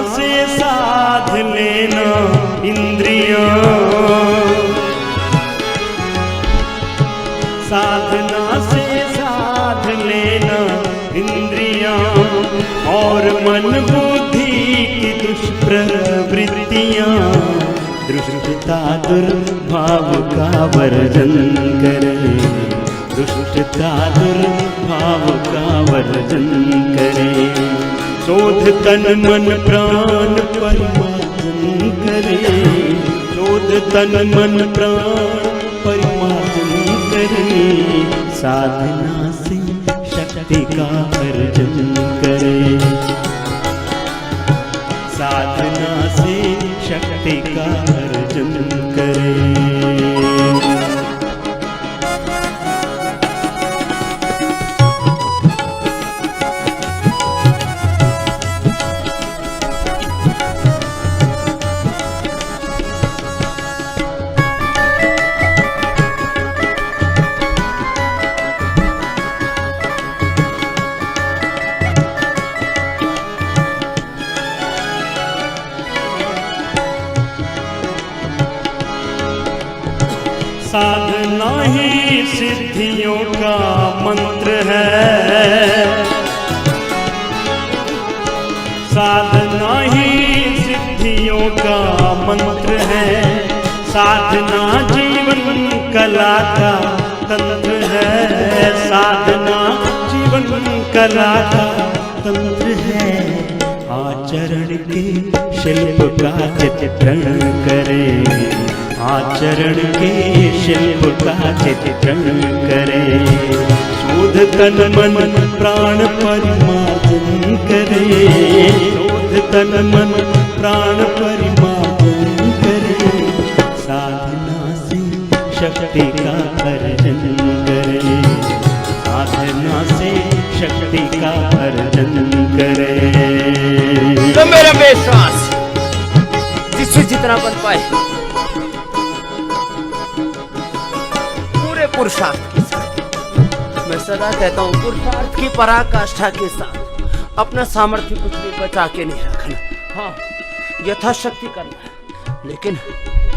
से साध लेना इंद्रियां, साधना से साध लेना इंद्रियां और मन बुद्धि की दुष्प्रवृत्तियां, दुष्टता दुर्भाव का वर्जन करे, दुष्टता दुर्भाव का वर्जन करे, शोध तन मन प्राण परिमार्जन करे, शोध तन मन प्राण परिमार्जन करे, साधना से शक्ति का अर्जन करे, साधना से शक्ति का अर्जन करे। साधना ही सिद्धियों का मंत्र है, साधना ही सिद्धियों का मंत्र है, साधना जीवन कला का तंत्र है, साधना जीवन कला का तंत्र है, आचरण के शिल्प का चित्रण करे, आचरण के शिल्प का चित्रण करे, शोध तन मन प्राण परिमार्जन करे, शोध तन मन प्राण परिमार्जन करे, साधना से शक्ति का अर्जन करे, साधना से शक्ति का अर्जन करे। तो मेरा विश्वास जिससे जितना बन पाए पुरुषार्थ के साथ, मैं सदा कहता हूँ पुरुषार्थ की पराकाष्ठा के साथ अपना सामर्थ्य कुछ भी बचा के नहीं रखना। हाँ, यथाशक्ति करना है, लेकिन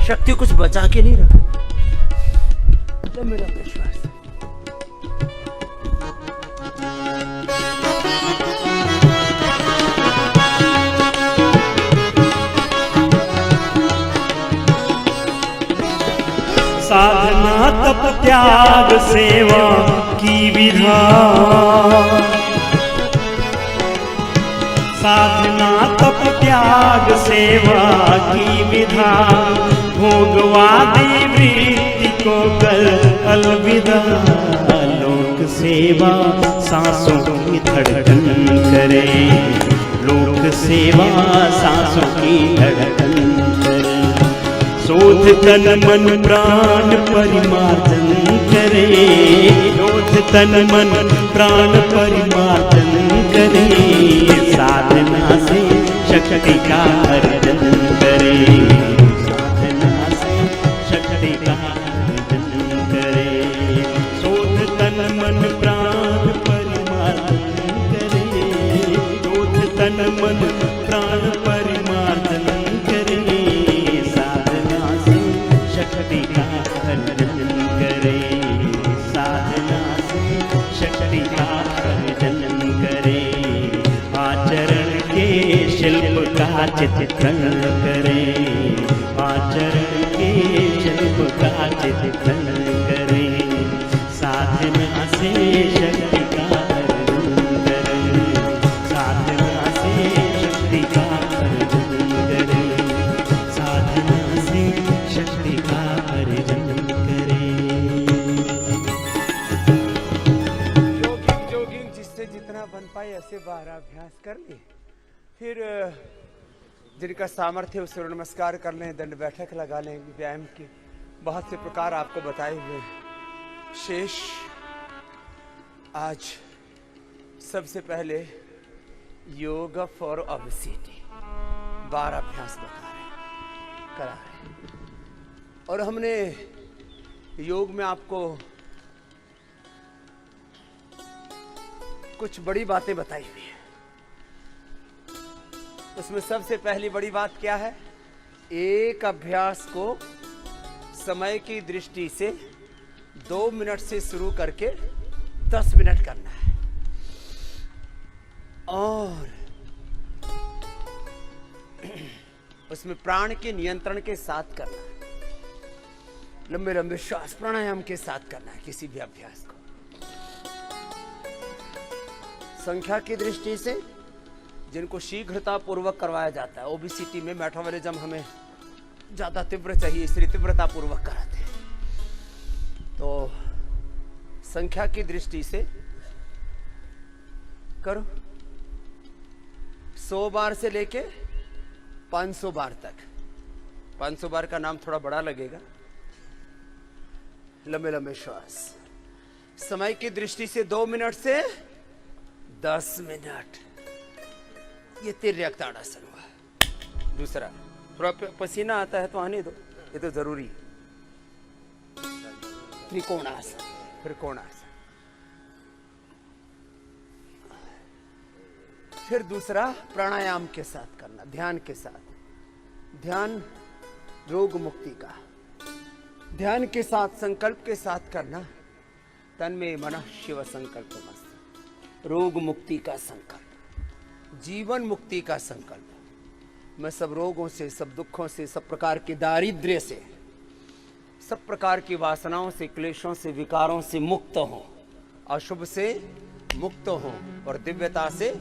शक्ति कुछ बचा के नहीं रखना। तो मेरा विश्वास साधना तप त्याग सेवा की विधा, साधना तप त्याग सेवा की विधा, भोगवादी वृत्ति को कर अलविदा, लोक सेवा सांसों की धड़कन करे, लोक सेवा सांसों की धड़कन करे, शोध तन मन प्राण परिमार्जन करे, शोध तन मन प्राण परिमार्जन करे, साधना से शक्ति का अर्जन करे, साधना से शक्ति का अर्जन करे, शोध तन मन प्राण परिमार्जन करे, शोध तन मन प्राण परिमार्जन करे, शक्ति का अर्जन करे, साधना से शक्ति का अर्जन करे, आचरण के शिल्प का चित्रण करे, आचरण के शिल्प का चित्रण करे, साधना से शक्ति का अर्जन करे, साधना से शक्ति का अर्जन करे, साधना से शक्ति का अर्जन करे। जोगिंग जिससे जितना बन पाए ऐसे 12 अभ्यास कर ले, फिर जिनका सामर्थ्य है सूर्य नमस्कार कर लें, दंड बैठक लगा लें, व्यायाम के बहुत से प्रकार आपको बताए हुए। शेष आज सबसे पहले योग फॉर ओबेसिटी 12 अभ्यास बता रहे करा रहे, और हमने योग में आपको कुछ बड़ी बातें बताई हुई है। उसमें सबसे पहली बड़ी बात क्या है? एक अभ्यास को समय की दृष्टि से 2 मिनट से शुरू करके 10 मिनट करना है और उसमें प्राण के नियंत्रण के साथ करना है। लंबे लंबे श्वास प्राणायाम के साथ करना है किसी भी अभ्यास को। संख्या की दृष्टि से जिनको शीघ्रता पूर्वक करवाया जाता है, ओबेसिटी में मेटाबॉलिज्म हमें ज्यादा तीव्र चाहिए, इसलिए तीव्रता पूर्वक कराते हैं। तो संख्या की दृष्टि से करो 100 बार से लेके 500 बार तक। 500 बार का नाम थोड़ा बड़ा लगेगा। लंबे लंबे श्वास, समय की दृष्टि से 2 मिनट से 10 मिनट। ये तिर्यक ताड़ासन हुआ। दूसरा, थोड़ा पसीना आता है तो आने दो, ये तो जरूरी। त्रिकोणासन, त्रिकोणासन। फिर दूसरा प्राणायाम के साथ करना, ध्यान के साथ। ध्यान रोग मुक्ति का, ध्यान के साथ संकल्प के साथ करना। तन्मे मनः शिव संकल्प मस्त। रोग मुक्ति का संकल्प, जीवन मुक्ति का संकल्प। मैं सब रोगों से, सब दुखों से, सब प्रकार के दारिद्र्य से, सब प्रकार की वासनाओं से, क्लेशों से, विकारों से मुक्त हूं, अशुभ से मुक्त हूं और दिव्यता से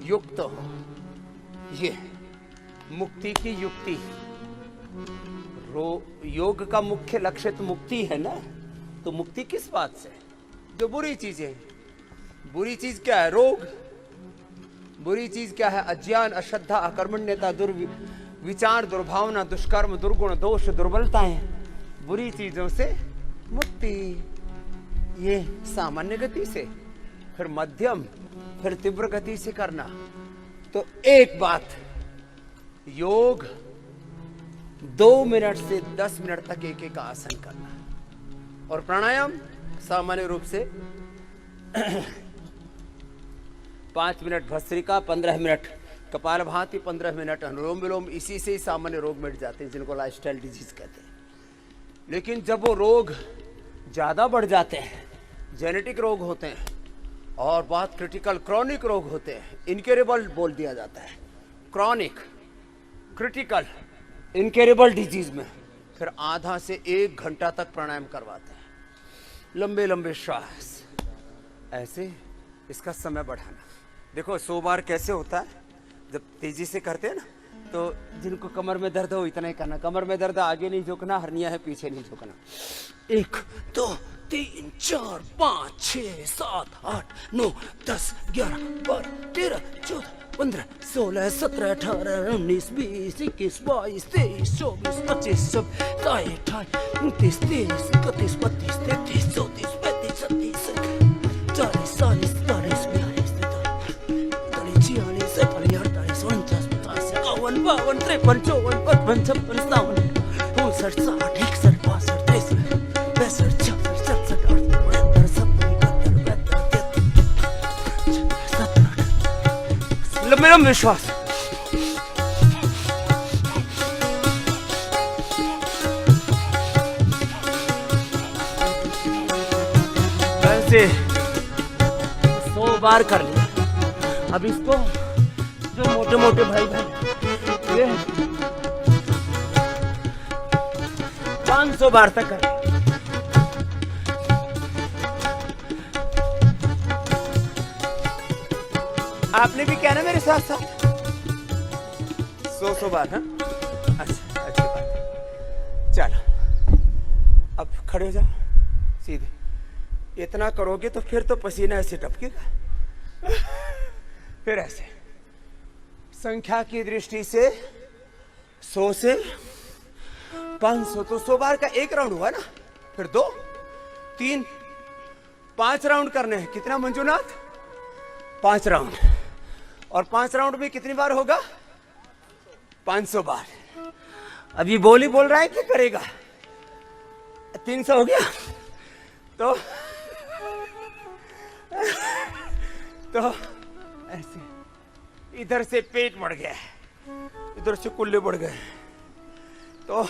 युक्त हूं। ये मुक्ति की युक्ति। योग का मुख्य लक्ष्य तो मुक्ति है ना। तो मुक्ति किस बात से? जो बुरी चीजें। बुरी चीज क्या है? रोग। बुरी चीज क्या है? अज्ञान, अश्रद्धा, अकर्मण्यता, दुर्विचार, दुर्भावना, दुष्कर्म, दुर्गुण, दोष, दुर्बलताएं। बुरी चीजों से मुक्ति। ये सामान्य गति से, फिर मध्यम, फिर तीव्र गति से करना। तो एक बात, योग 2 मिनट से 10 मिनट तक एक एक आसन करना और प्राणायाम सामान्य रूप से 5 मिनट भस्त्रिका, 15 मिनट कपालभाति, 15 मिनट अनुलोम विलोम। इसी से ही सामान्य रोग मिट जाते हैं जिनको लाइफस्टाइल डिजीज कहते हैं। लेकिन जब वो रोग ज्यादा बढ़ जाते हैं, जेनेटिक रोग होते हैं और बहुत क्रिटिकल क्रॉनिक रोग होते हैं, इनक्योरेबल बोल दिया जाता है, क्रॉनिक, क्रिटिकल, इनक्योरेबल डिजीज में, फिर आधा से 1 घंटा तक प्राणायाम करवाते हैं। लंबे लंबे श्वास, ऐसे इसका समय बढ़ाना। देखो 100 बार कैसे होता है, जब तेजी से करते हैं ना, तो जिनको कमर में दर्द हो इतना ही करना। कमर में दर्द, आगे नहीं झुकना, हर्निया है पीछे नहीं झुकना। 1 2 3 4 5 6 7 8 9 10 11 12 13 14 15 16 17 18 19 20 21 22 23 24 25 26 27 28 29 30 31 32 33 34 35 36 40 40 40 52 53 54 55 56 57 58 59 60 61 लंबे लंबे श्वास। ऐसे 100 बार कर लिया। अब इसको जो मोटे मोटे भाई ये 500 बार तक कर। आपने भी क्या ना मेरे साथ साथ 100 बार। हाँ, अच्छा, अच्छी बात है। चलो अब खड़े हो जाओ सीधे। इतना करोगे तो फिर तो पसीना ऐसे टपकेगा। फिर ऐसे संख्या की दृष्टि से 100 से 500, तो 100 बार का 1 राउंड हुआ ना। फिर 2 3 5 राउंड करने हैं। कितना मंजूनाथ? 5 राउंड। और 5 राउंड में कितनी बार होगा? 500 बार। अभी बोल रहा है कि करेगा? 300 हो गया तो ऐसे इधर से पेट बढ़ गया, इधर से कुल्ले बढ़ गए, तो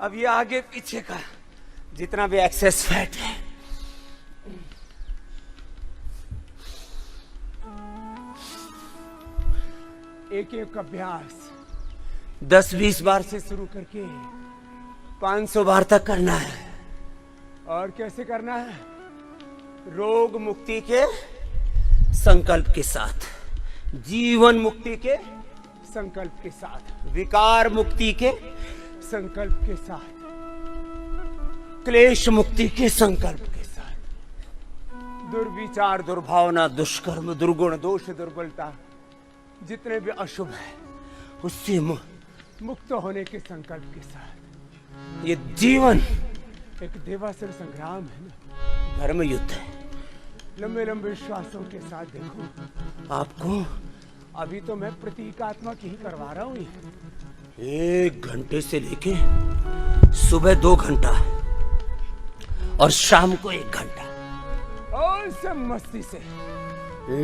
अब ये आगे पीछे का जितना भी एक्सेस फैट है एक एक अभ्यास 10-20 बार से शुरू करके 500 बार तक करना है। और कैसे करना है? रोग मुक्ति के संकल्प के साथ, जीवन मुक्ति के संकल्प के साथ, विकार मुक्ति के संकल्प के साथ, क्लेश मुक्ति के संकल्प के साथ, दुर्विचार, दुर्भावना, दुष्कर्म, दुर्गुण, दोष, दुर्बलता, जितने भी अशुभ है उससे मुक्त होने के संकल्प के साथ। ये जीवन एक देवासुर संग्राम है ना, धर्म युद्ध है। लंबे लंबे श्वासों के साथ देखो आपको। अभी तो मैं प्रतीकात्मक ही करवा रहा हूं। 1 घंटे से लेके सुबह 2 घंटा और शाम को 1 घंटा और सब मस्ती से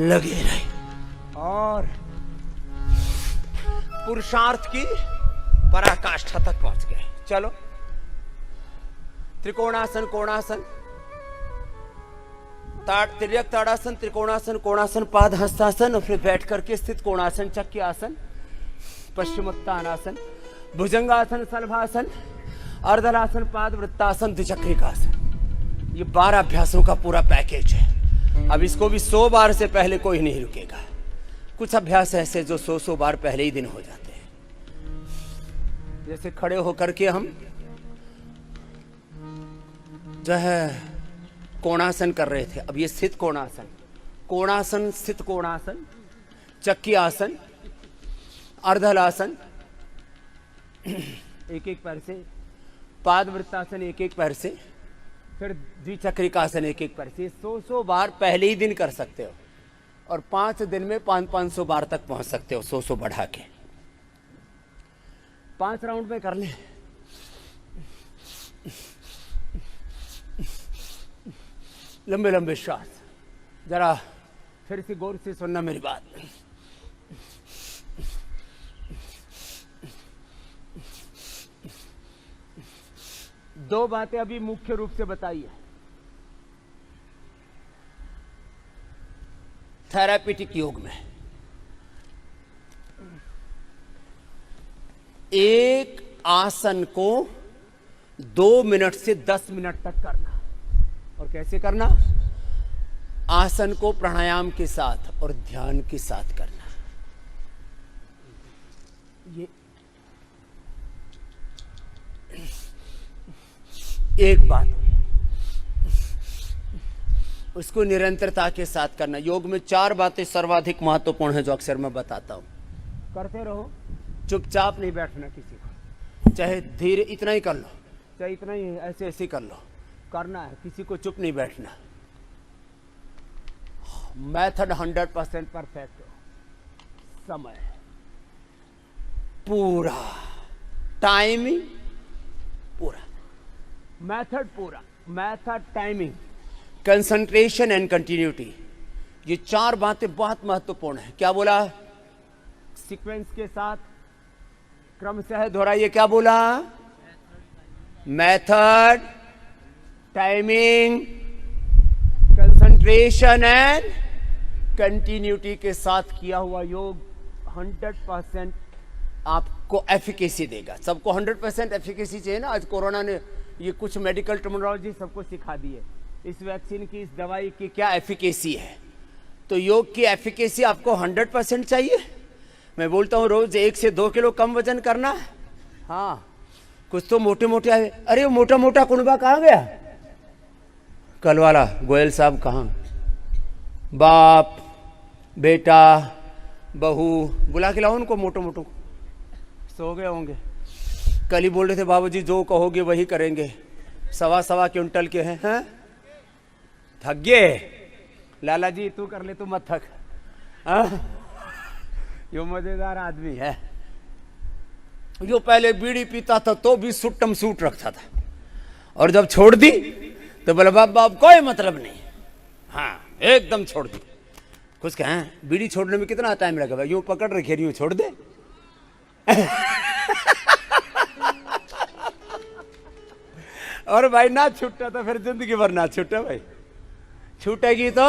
लगे रहे और पुरुषार्थ की पराकाष्ठा तक पहुंच गए। चलो, त्रिकोणासन, कोणासन, तिर्यक ताड़ासन, त्रिकोणासन, कोणासन, पाद हस्तासन, और फिर बैठ करके स्थित कोणासन, चक्की आसन, पश्चिमोत्तानासन, भुजंगासन, सलभासन, अर्धलासन, पाद वृत्तासन, द्विचक्रिकासन। ये 12 अभ्यासों का पूरा पैकेज है। अब इसको भी 100 बार से पहले कोई नहीं रुकेगा। कुछ अभ्यास ऐसे जो 100 बार पहले ही दिन हो जाते हैं। जैसे खड़े होकर के हम जो है कोणासन कर रहे थे, अब ये स्थित कोणासन, कोणासन, स्थित कोणासन, चक्की आसन, अर्धलासन, एक एक पैर से, पाद वृत्तासन एक एक पैर से, फिर द्विचक्रिकासन एक एक पैर से। 100 बार पहले ही दिन कर सकते हो और 5 दिन में 500 बार तक पहुंच सकते हो, 100 बढ़ा के। 5 राउंड में कर ले। लंबे लंबे श्वास। जरा फिर से गौर से सुनना मेरी बात। दो बातें अभी मुख्य रूप से बताइए। थेरापेटिक योग में एक आसन को 2 मिनट से 10 मिनट तक करना। और कैसे करना? आसन को प्राणायाम के साथ और ध्यान के साथ करना। ये एक बात, उसको निरंतरता के साथ करना। योग में 4 बातें सर्वाधिक महत्वपूर्ण है जो अक्सर मैं बताता हूं। करते रहो, चुपचाप नहीं बैठना किसी को, चाहे धीरे इतना ही कर लो, चाहे इतना ही ऐसे ऐसे कर लो, करना है, किसी को चुप नहीं बैठना। मेथड 100% परफेक्ट हो, समय पूरा, टाइमिंग पूरा, मेथड पूरा, method, timing, concentration and continuity. ये 4 बातें बहुत महत्वपूर्ण है। क्या बोला? सीक्वेंस के साथ क्रमशः दोहराइए। क्या बोला? Method, timing, concentration and continuity के साथ किया हुआ योग 100% आपको एफिकेसी देगा। सबको 100% एफिकेसी चाहिए ना। आज कोरोना ने ये कुछ मेडिकल टर्मिनोलॉजी सबको सिखा दी है। इस वैक्सीन की, इस दवाई की क्या एफिकेसी है। तो योग की एफिकेसी आपको 100% चाहिए। मैं बोलता हूँ रोज 1 से 2 किलो कम वजन करना है। हाँ, कुछ तो मोटे मोटे आए। अरे मोटा मोटा कुनबा कहाँ गया? कल वाला गोयल साहब कहाँ? बाप, बेटा, बहू बुला के लाओ उनको, मोटो मोटो सो गए होंगे। कल ही बोल रहे थे बाबूजी जो कहोगे वही करेंगे। 1.25 क्विंटल के हैं। थक गए? लाला जी तू कर ले, तू मत थक। यो मजेदार आदमी है। जो पहले बीड़ी पीता था तो भी सुट्टम सूट रखता था, और जब छोड़ दी तो बोला बाप कोई मतलब नहीं। हाँ, एकदम छोड़ दी। कुछ कहें, बीड़ी छोड़ने में कितना टाइम लगेगा? यूं पकड़ रखे यूं छोड़ दे। और भाई ना छूटा तो फिर जिंदगी भर ना छूटे भाई। छूटेगी तो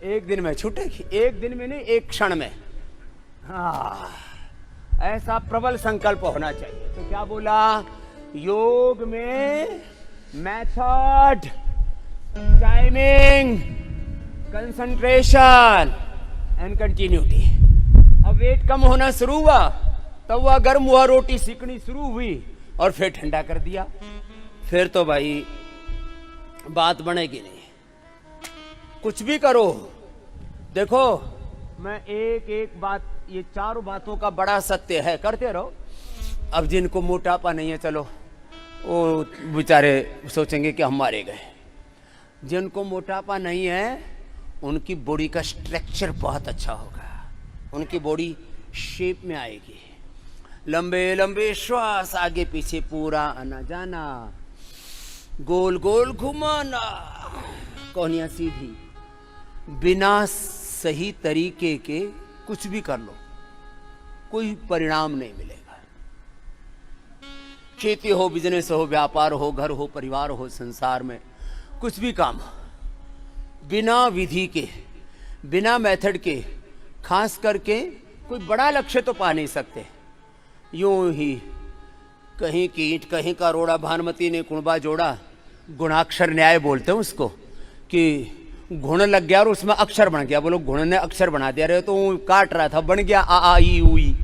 एक दिन में छूटेगी, एक दिन में नहीं, एक क्षण में। हाँ, ऐसा प्रबल संकल्प होना चाहिए। तो क्या बोला? योग में method, timing, concentration and continuity. अब वेट कम होना शुरू हुआ, तब वह गर्म हुआ, रोटी सीखनी शुरू हुई और फिर ठंडा कर दिया। फिर तो भाई बात बनेगी नहीं। कुछ भी करो, देखो मैं एक एक बात, ये चारों बातों का बड़ा सत्य है, करते रहो। अब जिनको मोटापा नहीं है, चलो वो बेचारे सोचेंगे कि हम मारे गए। जिनको मोटापा नहीं है उनकी बॉडी का स्ट्रक्चर बहुत अच्छा होगा, उनकी बॉडी शेप में आएगी। लंबे लंबे श्वास, आगे पीछे पूरा आना जाना, गोल गोल घुमाना, कोहनियां सीधी। बिना सही तरीके के कुछ भी कर लो, कोई परिणाम नहीं मिलेगा। खेती हो, बिजनेस हो, व्यापार हो, घर हो, परिवार हो, संसार में कुछ भी काम हो, बिना विधि के, बिना मेथड के, खास करके कोई बड़ा लक्ष्य तो पा नहीं सकते। यूं ही कहीं की ईंट कहीं का रोड़ा, भानुमती ने कुणबा जोड़ा, गुणाक्षर न्याय बोलते हैं उसको, कि गुण लग गया और उसमें अक्षर बन गया। बोलो गुण ने अक्षर बना दिया, रहे तो काट रहा था, बन गया आ ई उ ई,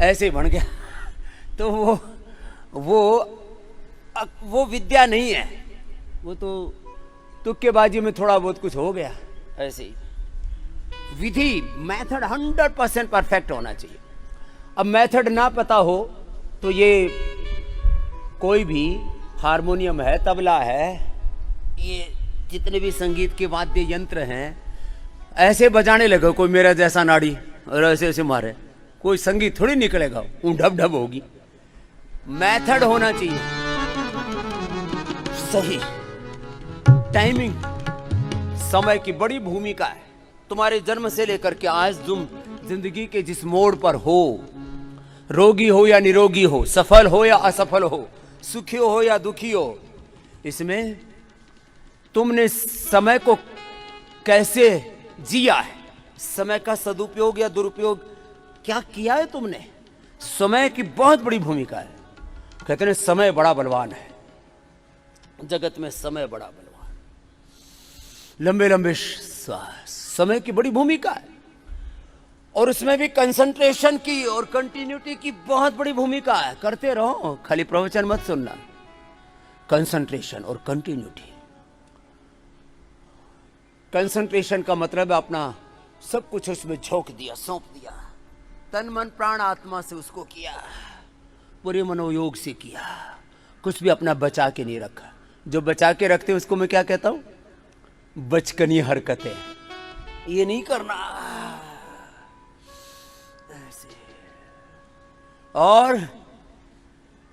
ऐसे बन गया। तो वो विद्या नहीं है, वो तो तुक्केबाजी में थोड़ा बहुत कुछ हो गया। ऐसे ही विधि, मेथड 100% परफेक्ट होना चाहिए। अब मेथड ना पता हो तो ये कोई भी हारमोनियम है, तबला है, ये जितने भी संगीत के वाद्य यंत्र हैं, ऐसे बजाने लगे कोई मेरा जैसा नाड़ी और ऐसे ऐसे मारे, कोई संगीत थोड़ी निकलेगा, ढब ढब होगी। मेथड होना चाहिए, सही टाइमिंग। समय की बड़ी भूमिका है। तुम्हारे जन्म से लेकर के आज तुम जिंदगी के जिस मोड़ पर हो, रोगी हो या निरोगी हो, सफल हो या असफल हो, सुखी हो या दुखी हो, इसमें तुमने समय को कैसे जिया है, समय का सदुपयोग या दुरुपयोग क्या किया है तुमने, समय की बहुत बड़ी भूमिका है। कहते हैं समय बड़ा बलवान है, जगत में समय बड़ा बलवान। लंबे लंबे श्वास, समय की बड़ी भूमिका है। और उसमें भी कंसंट्रेशन की और कंटिन्यूटी की बहुत बड़ी भूमिका है। करते रहो, खाली प्रवचन मत सुनना। कंसंट्रेशन और कंटिन्यूटी। कंसंट्रेशन का मतलब है अपना सब कुछ उसमें झोंक दिया, सौंप दिया, तन मन प्राण आत्मा से उसको किया, पूरे मनोयोग से किया, कुछ भी अपना बचा के नहीं रखा। जो बचा के रखते उसको मैं क्या कहता हूं? बचकनी हरकतें। ये नहीं करना। ऐसे। और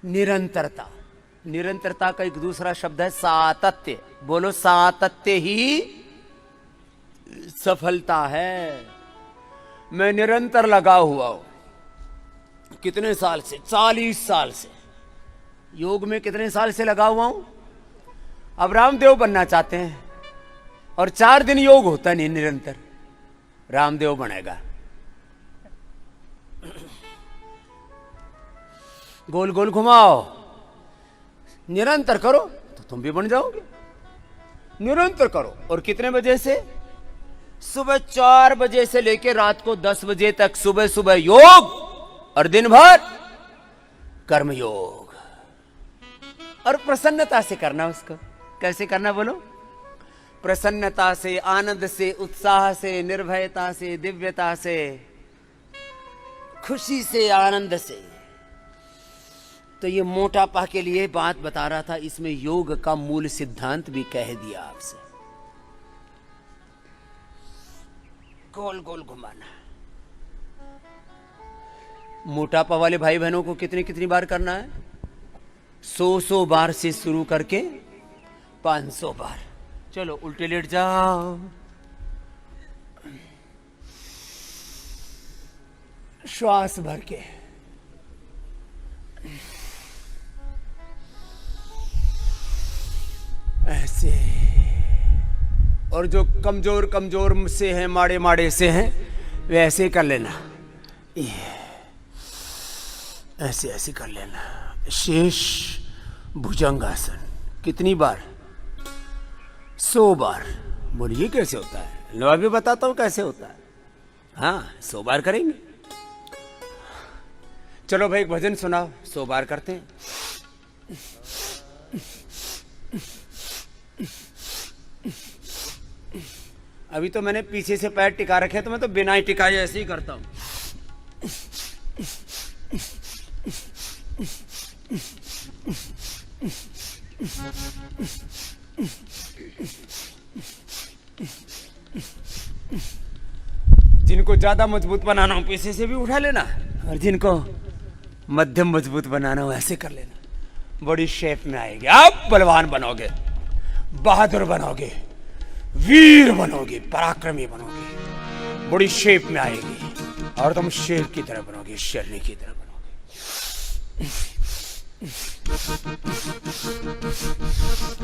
निरंतरता। निरंतरता का एक दूसरा शब्द है सातत्य। बोलो, सातत्य ही सफलता है। मैं निरंतर लगा हुआ हूं। कितने साल से? 40 साल से। योग में कितने साल से लगा हुआ हूं? अब रामदेव बनना चाहते हैं और 4 दिन योग होता नहीं निरंतर, रामदेव बनेगा। गोल गोल घुमाओ, निरंतर करो तो तुम भी बन जाओगे। निरंतर करो। और कितने बजे से? सुबह 4 बजे से लेकर रात को 10 बजे तक सुबह सुबह योग और दिन भर कर्म योग। और प्रसन्नता से करना उसको। कैसे करना बोलो? प्रसन्नता से, आनंद से, उत्साह से, निर्भयता से, दिव्यता से, खुशी से, आनंद से। तो ये मोटापा के लिए बात बता रहा था। इसमें योग का मूल सिद्धांत भी कह दिया आपसे। गोल गोल घुमाना। मोटापा वाले भाई बहनों को कितनी कितनी बार करना है? 100 बार से शुरू करके 500 बार। चलो उल्टे लेट जाओ। श्वास भर के। ऐसे। और जो कमजोर कमजोर से हैं, माड़े माड़े से हैं, वे ऐसे कर लेना। ऐसे ऐसे कर लेना। शेष भुजंगासन। कितनी बार? 100 बार। बोलिए कैसे होता है? लो अभी बताता हूं कैसे होता है। हाँ, 100 बार करेंगे। चलो भाई एक भजन सुनाओ, 100 बार करते हैं। अभी तो मैंने पीछे से पैर टिका रखे, तो मैं तो बिना ही टिकाए ऐसे ही करता हूं। जिनको ज्यादा मजबूत बनाना हो पीछे से भी उठा लेना, और जिनको मध्यम मजबूत बनाना हो ऐसे कर लेना। बड़ी शेप में आएगी, आप बलवान बनोगे, बहादुर बनोगे, वीर बनोगे, पराक्रमी बनोगे, बड़ी शेप में आएगी और तुम शेर की तरह बनोगे, शेरनी की तरह बनोगे।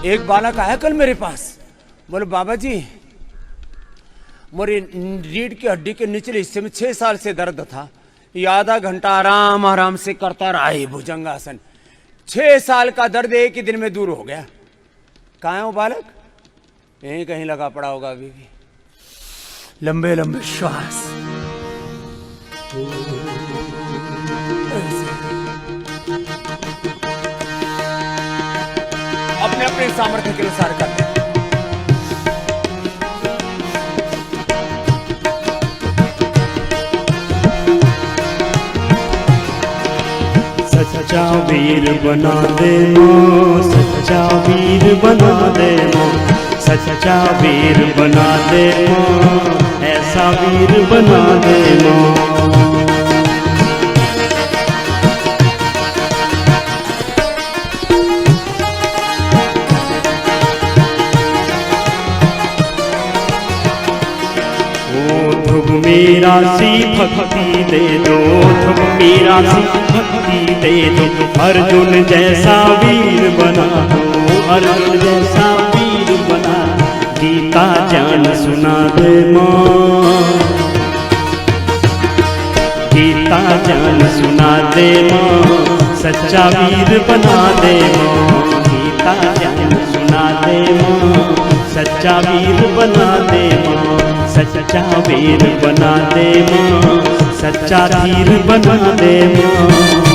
एक बालक आया कल मेरे पास, बोले बाबा जी मेरी रीढ़ की हड्डी के निचले हिस्से में 6 साल से दर्द था, ये आधा घंटा आराम आराम से करता रहा है भुजंगासन, 6 साल का दर्द एक ही दिन में दूर हो गया। कहाँ है वो बालक? यहीं कहीं लगा पड़ा होगा अभी भी। लंबे लंबे श्वास, अपने अपने सामर्थ्य के अनुसार करते हैं। सच्चा वीर बना दे मां, सच्चा वीर बना दे मां, सच्चा वीर बना दे मां, ऐसा वीर बना दे मां। मेरा सी भक्ति दे दो, तुम मेरा सी भक्ति दे दो, अर्जुन जैसा वीर बना दो, अर्जुन जैसा वीर बना, गीता ज्ञान सुना दे मां, गीता ज्ञान सुना दे मां, सच्चा वीर बना दे मां, गीता ज्ञान सुना दे मां, सच्चा वीर बना दे मां, सच्चा वीर बना दे मां, सच्चा धीर बना दे मां।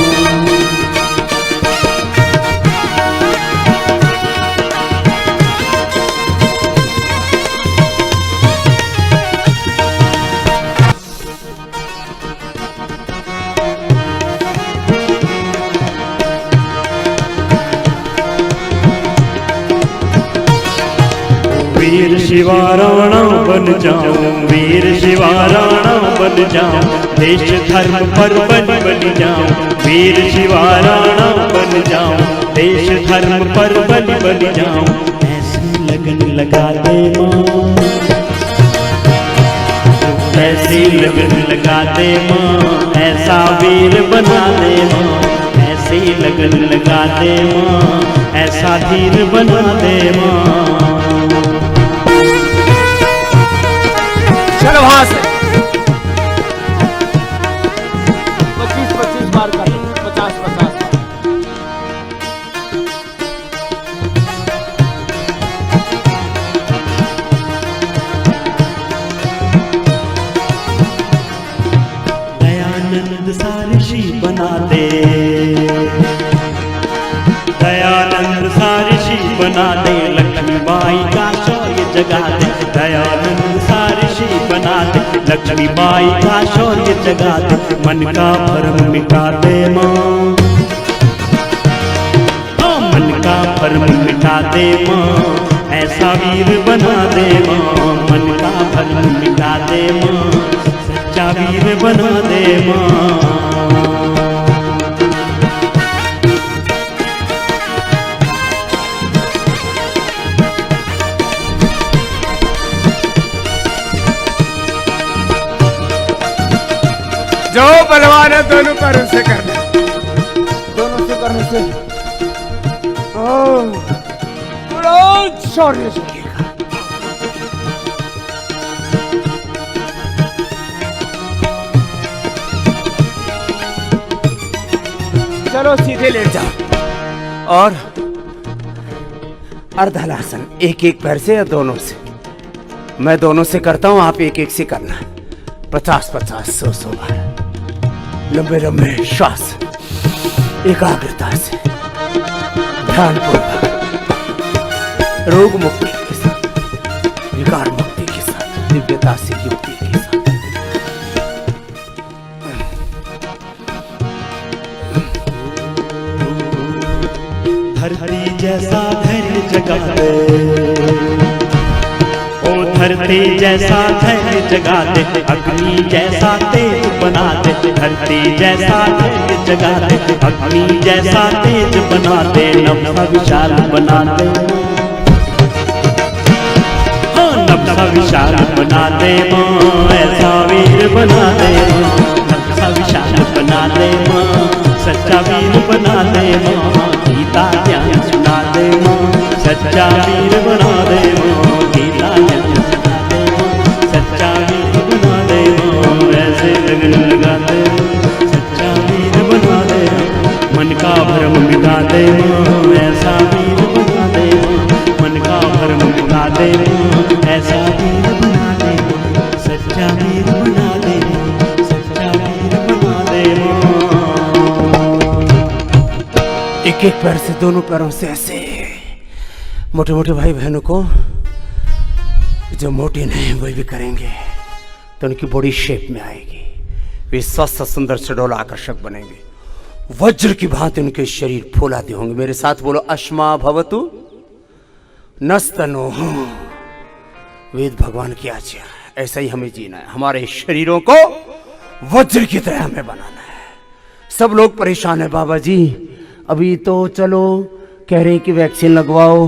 वीर शिवा राणा बन जाऊं, वीर शिवा राणा बन जाऊं, देश धर्म पर बलि बलि जाऊं, वीर शिवा राणा बन जाऊं, देश धर्म पर बलि बलि जाऊं, ऐसी लगन लगा दे मां, ऐसी लगन लगा दे मां, ऐसा वीर बना दे मां, ऐसी लगन लगा दे मां, ऐसा धीर बना दे मां। चलो वहां से 25-25 बार कर, 50-50 बार। दयानंद सारशी बना दे, दयानंद सारशी बना दे, लक्ष्मीबाई का शौर्य जगा दे, दयानंद सारशी बना दे, लक्ष्मीबाई का शौर्य जगा दे, मन का भरम मिटा दे मां, मन का भरम मिटा दे मां, ऐसा वीर बना दे मां, मन का भरम मिटा दे मां, सच्चा वीर बना दे मां। जो बलवान है दोनों पैरों से करना, दोनों से करने से बड़ा शौर्य जगेगा। चलो सीधे लेट जाओ और अर्धहलासन, एक एक पैर से या दोनों से। मैं दोनों से करता हूं, आप एक एक से करना। 50-50, 100-100 बार। लंबे लंबे श्वास, एकाग्रता से, ध्यानपूर्वक, रोग मुक्ति के साथ, विकार मुक्ति के साथ, दिव्यता से युक्ति के साथ। धरती जैसा धैर्य जगा दे, ओ धरती जैसा धैर्य जगा दे, अग्नि जैसा तेज बना दे। धरती जैसा धैर्य जगा दे, अग्नि जैसा तेज बना दे, नभ विशाल बना दे, हाँ नभ विशाल बना दे, ऐसा वीर बना दे, नभ विशाल बना दे, सच्चा वीर बना दे, गीता ज्ञान सुना दे, सच्चा वीर बना दे, गीता ज्ञान सुना दे, सच्चा वीर बना दे, ऐसे लगन लगा दे, सच्चा वीर बना दे, मन का भरम मिटा दे, ऐसा वीर बना दे, मन का भरम मिटा दे, ऐसा वीर बना दे, सच्चा वीर बना दे, सच्चा वीर बना दे। एक एक पैर से, दोनों पैरों से ऐसे। मोटे मोटे भाई बहनों को जो मोटे नहीं वही भी करेंगे तो उनकी बॉडी शेप में आएगी, वे स्वस्थ सुंदर सुडौल आकर्षक बनेंगे, वज्र की भांति उनके शरीर फूलाते होंगे। मेरे साथ बोलो, अश्मा भवतु नस्तनो। वेद भगवान की आज्ञा, ऐसा ही हमें जीना है, हमारे शरीरों को वज्र की तरह हमें बनाना है। सब लोग परेशान है, बाबा जी अभी तो चलो कह रहे हैं कि वैक्सीन लगवाओ,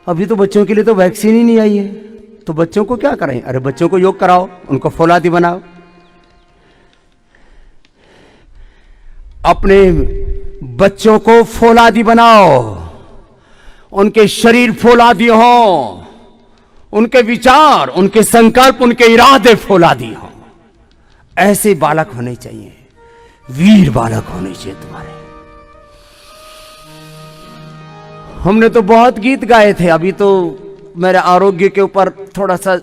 अभी तो बच्चों के लिए तो वैक्सीन ही नहीं आई है, तो बच्चों को क्या करें? अरे बच्चों को योग कराओ, उनको फौलादी बनाओ, अपने बच्चों को फौलादी बनाओ, उनके शरीर फौलादी हो, उनके विचार, उनके संकल्प, उनके इरादे फौलादी हो। ऐसे बालक होने चाहिए, वीर बालक होने चाहिए तुम्हारे। हमने तो बहुत गीत गाए थे, अभी तो मेरे आरोग्य के ऊपर थोड़ा सा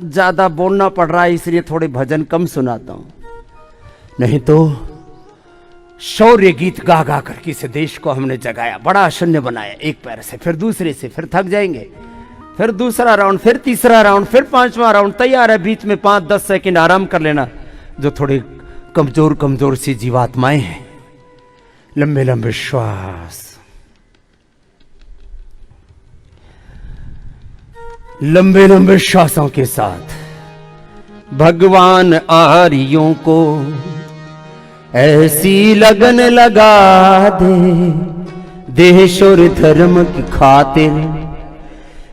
ज्यादा बोलना पड़ रहा है, इसलिए थोड़े भजन कम सुनाता हूं, नहीं तो शौर्य गीत गा गा करके इस देश को हमने जगाया, बड़ा शून्य बनाया, एक पैर से, फिर दूसरे से, फिर थक जाएंगे, फिर दूसरा राउंड, फिर तीसरा राउंड, फिर पांचवा राउंड तैयार है, बीच में 5-10 सेकंड आराम कर लेना। जो थोड़े कमजोर कमजोर सी जीवात्माएं हैं, लंबे लंबे श्वास, लंबे लंबे श्वासों के साथ भगवान आर्यों को ऐसी लगन लगा दे, देश और धर्म की खातिर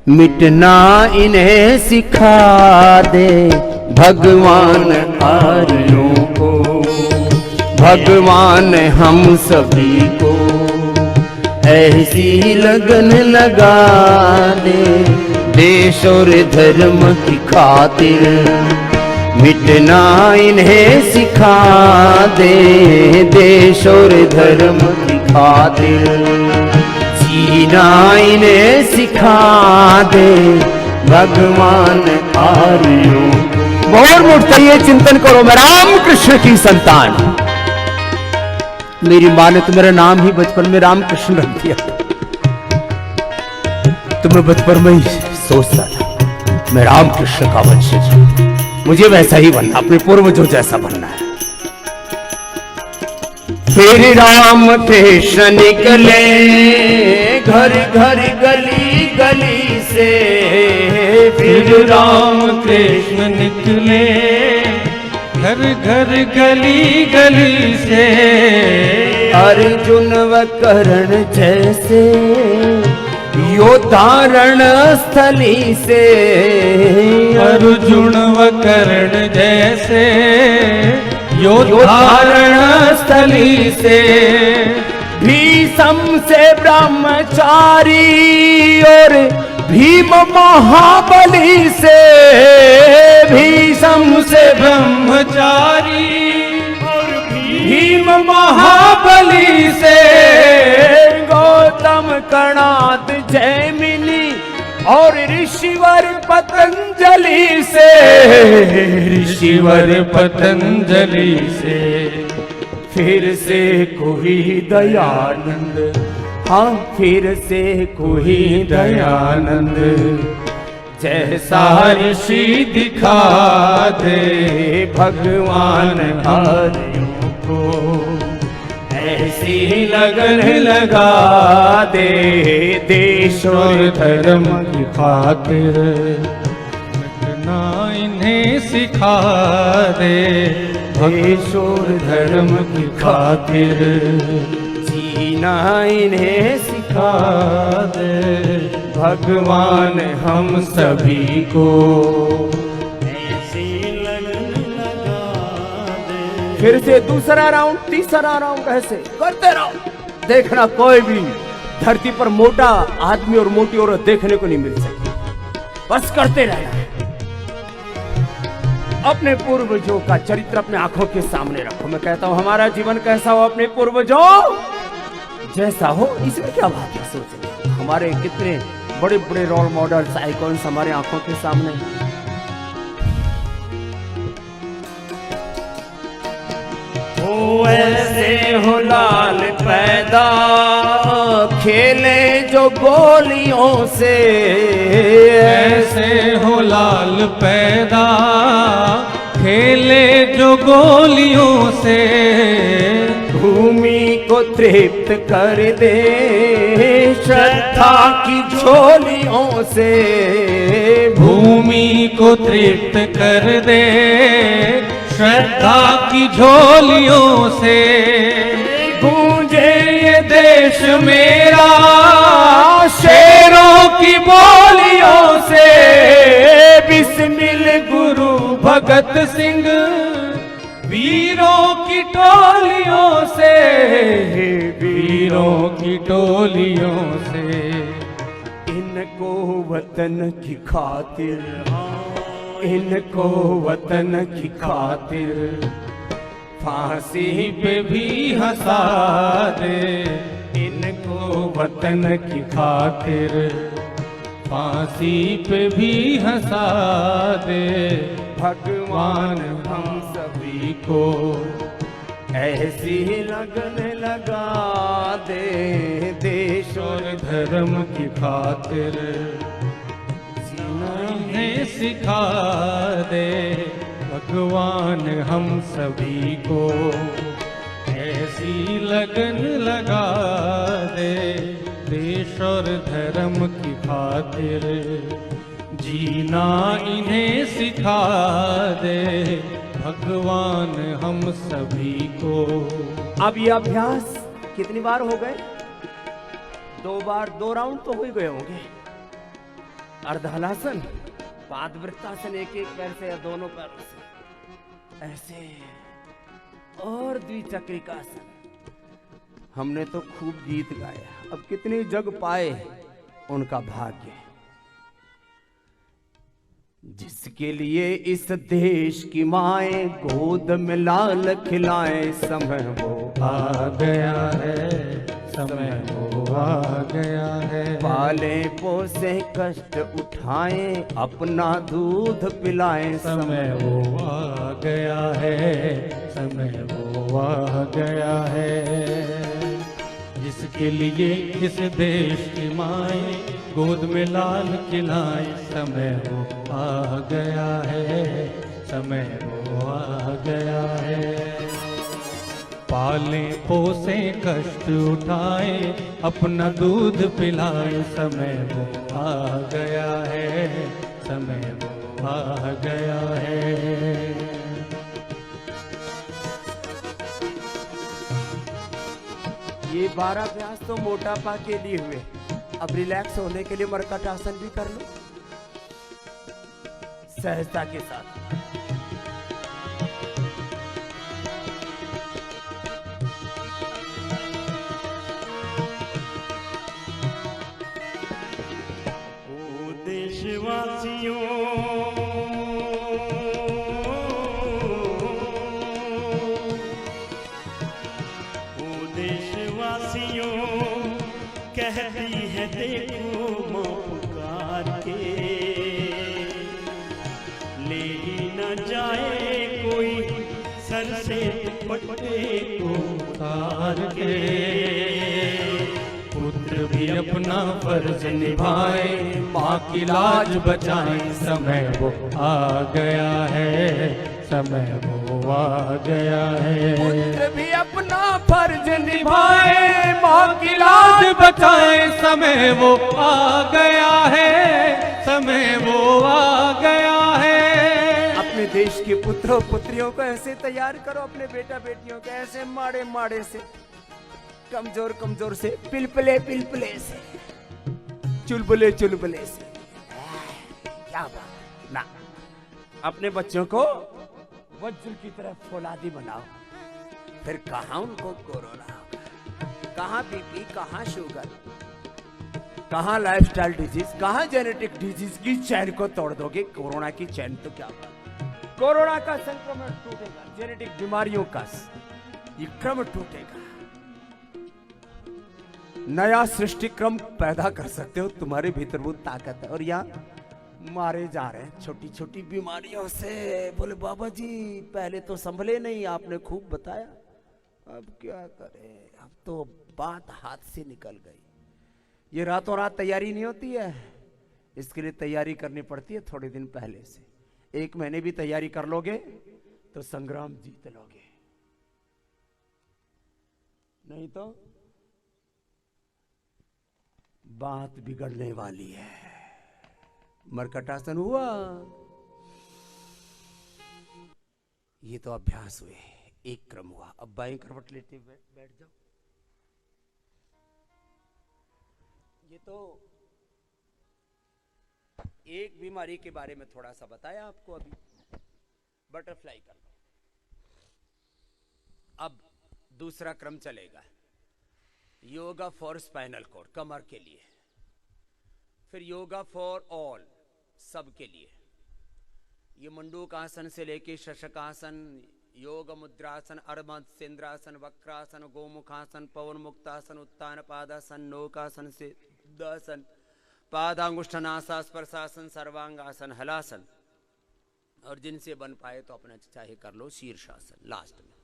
मिटना इन्हें सिखा दे। भगवान आर्यों को, भगवान हम सभी को ऐसी लगन लगा दे, देश और धर्म की खातिर मिटना इन्हें सिखा दे, देश और धर्म की खातिर जीना इन्हें सिखा दे। भगवान आर्यों बहुत मुठता ये चिंतन करो, मैं राम कृष्ण की संतान, मेरी माँ ने तो मेरा नाम ही बचपन में राम कृष्ण रख दिया, तो मैं बचपन में ही सोचता था मैं राम कृष्ण का वंशज हूं, मुझे वैसा ही बनना, अपने पूर्वजों जैसा बनना है। फिर राम कृष्ण निकले घर घर गली गली से, फिर राम कृष्ण निकले घर घर गली गली से, अर्जुन व कर्ण जैसे योद्धा रण स्थली से, अर्जुन व कर्ण जैसे योद्धारण स्थली से, भीषम से ब्रह्मचारी और भीम महाबली से, भीषम से ब्रह्मचारी और भीम महाबली से, गौतम कणाद जैमिनी और ऋषिवर पतंजलि से, ऋषिवर पतंजलि से, फिर से कोई दयानंद, हाँ फिर से कोई दयानंद, जैसा ऋषि दिखा दे भगवान हरियों को, ऐसी लगन लगा दे देश और धर्म की खातिर, मिटना इन्हें सिखा दे देश और धर्म की खातिर, जीना इन्हें सिखा दे भगवान हम सभी को, ऐसी लगन लगा दे। फिर से दूसरा राउंड, तीसरा राउंड ऐसे करते रहो। देखना कोई भी धरती पर मोटा आदमी और मोटी औरत देखने को नहीं मिल सकती, बस करते रहना। अपने पूर्वजों का चरित्र अपने आंखों के सामने रखो। मैं कहता हूं हमारा जीवन कैसा हो, अपने पूर्वजों जैसा हो, इसमें क्या बात है। सोचो हमारे कितने बड़े बड़े रोल मॉडल्स, आइकॉन्स हमारे आंखों के सामने। ओ ऐसे हो लाल पैदा, खेले जो गोलियों से, ऐसे हो लाल पैदा, खेले जो गोलियों से, भूमि को तृप्त कर दे श्रद्धा की झोलियों से, भूमि को तृप्त कर दे श्रद्धा की झोलियों से, गूंजे ये देश मेरा शेरों की बोलियों से, बिस्मिल गुरु भगत सिंह वीरों की टोलियों से, वीरों की टोलियों से, इनको वतन की खातिर, इनको वतन की खातिर, फांसी पे भी हंसा दे, इनको वतन की खातिर, फांसी पे भी हंसा दे भगवान हम सभी को, ऐसी लगन लगा दे देश और धर्म की खातिर, जीना इन्हें सिखा दे भगवान हम सभी को, ऐसी लगन लगा दे देश और धर्म की खातिर, जीना इन्हें सिखा दे भगवान हम सभी को। अब ये अभ्यास कितनी बार हो गए? 2 बार, 2 राउंड तो हो ही गए होंगे। अर्धहलासन, पादवृत्तासन, एक पैर से या दोनों पैरों से ऐसे, और द्विचक्रिकासन। हमने तो खूब गीत गाया, अब कितने जग पाए उनका भाग्य। जिसके लिए इस देश की माए गोद में लाल खिलाए, समय वो आ गया है, समय वो आ गया है, पाले पोसे कष्ट उठाए, अपना दूध पिलाए, समय वो आ गया है, समय वो आ गया है। जिसके लिए इस देश की माए गोद में लाल खिलाए, समय वो आ गया है, समय वो आ गया है। पाले पोसे कष्ट उठाए, अपना दूध पिलाए, समय वो आ गया है, समय वो आ गया है। ये 12 अभ्यास तो मोटापा के लिए हुए। अब रिलैक्स होने के लिए मरकट आसन भी कर लो सहजता के साथ। कहती है देखो माँ पुकार के, ले ही न जाए कोई सर से दुपट्टे को उतार के। पुत्र भी अपना फर्ज निभाए, माँ की लाज बचाए, समय वो आ गया है, समय वो आ गया है। पुत्र भी अपना फर्ज निभाए, माँ की लाज बचाए, समय वो आ गया है, समय वो आ गया है। अपने देश के पुत्रों पुत्रियों को ऐसे तैयार करो, अपने बेटा बेटियों को ऐसे माड़े माड़े से, कमजोर कमजोर से, पिलपले पिलपले से, चुलबुले चुलबुले से। क्या बात ना, अपने बच्चों को वज्र की तरह फौलादी बनाओ, फिर कहां उनको कोरोना होगा, कहां बीपी, कहां शुगर, कहां लाइफस्टाइल डिजीज, कहां जेनेटिक डिजीज की चैन को तोड़ दोगे। कोरोना की चैन तो क्या होगा, कोरोना का संक्रमण टूटेगा, जेनेटिक बीमारियों का ये क्रम टूटेगा, नया सृष्टि क्रम पैदा कर सकते हो, तुम्हारे भीतर वो ताकत है। और यहाँ मारे जा रहे हैं छोटी छोटी बीमारियों से। बोले बाबा जी पहले तो संभले नहीं, आपने खूब बताया, अब क्या करें, अब तो बात हाथ से निकल गई। ये रातों रात तैयारी नहीं होती है, इसके लिए तैयारी करनी पड़ती है थोड़े दिन पहले से। 1 महीने भी तैयारी कर लोगे तो संग्राम जीत लोगे, नहीं तो बात बिगड़ने वाली है। मरकटासन हुआ, ये तो अभ्यास हुए, एक क्रम हुआ। अब बाएं करवट लेते बैठ जाओ। ये तो एक बीमारी के बारे में थोड़ा सा बताया आपको, अभी बटरफ्लाई कर लो। अब दूसरा क्रम चलेगा, योगा फॉर स्पाइनल कॉर्ड, कमर के लिए, फिर योगा फॉर ऑल, सब के लिए। ये मंडूक आसन से लेके शशकासन, योग मुद्रासन, अर्धसेंद्रासन, वक्रासन, गोमुखासन, पवन मुक्तासन, उत्तान पादासन, नौकासन से दासन, पादांगुष्ठनासा, स्पर्शासन, सर्वांगासन, हलासन, और जिनसे बन पाए तो अपना चाहे कर लो शीर्षासन लास्ट में,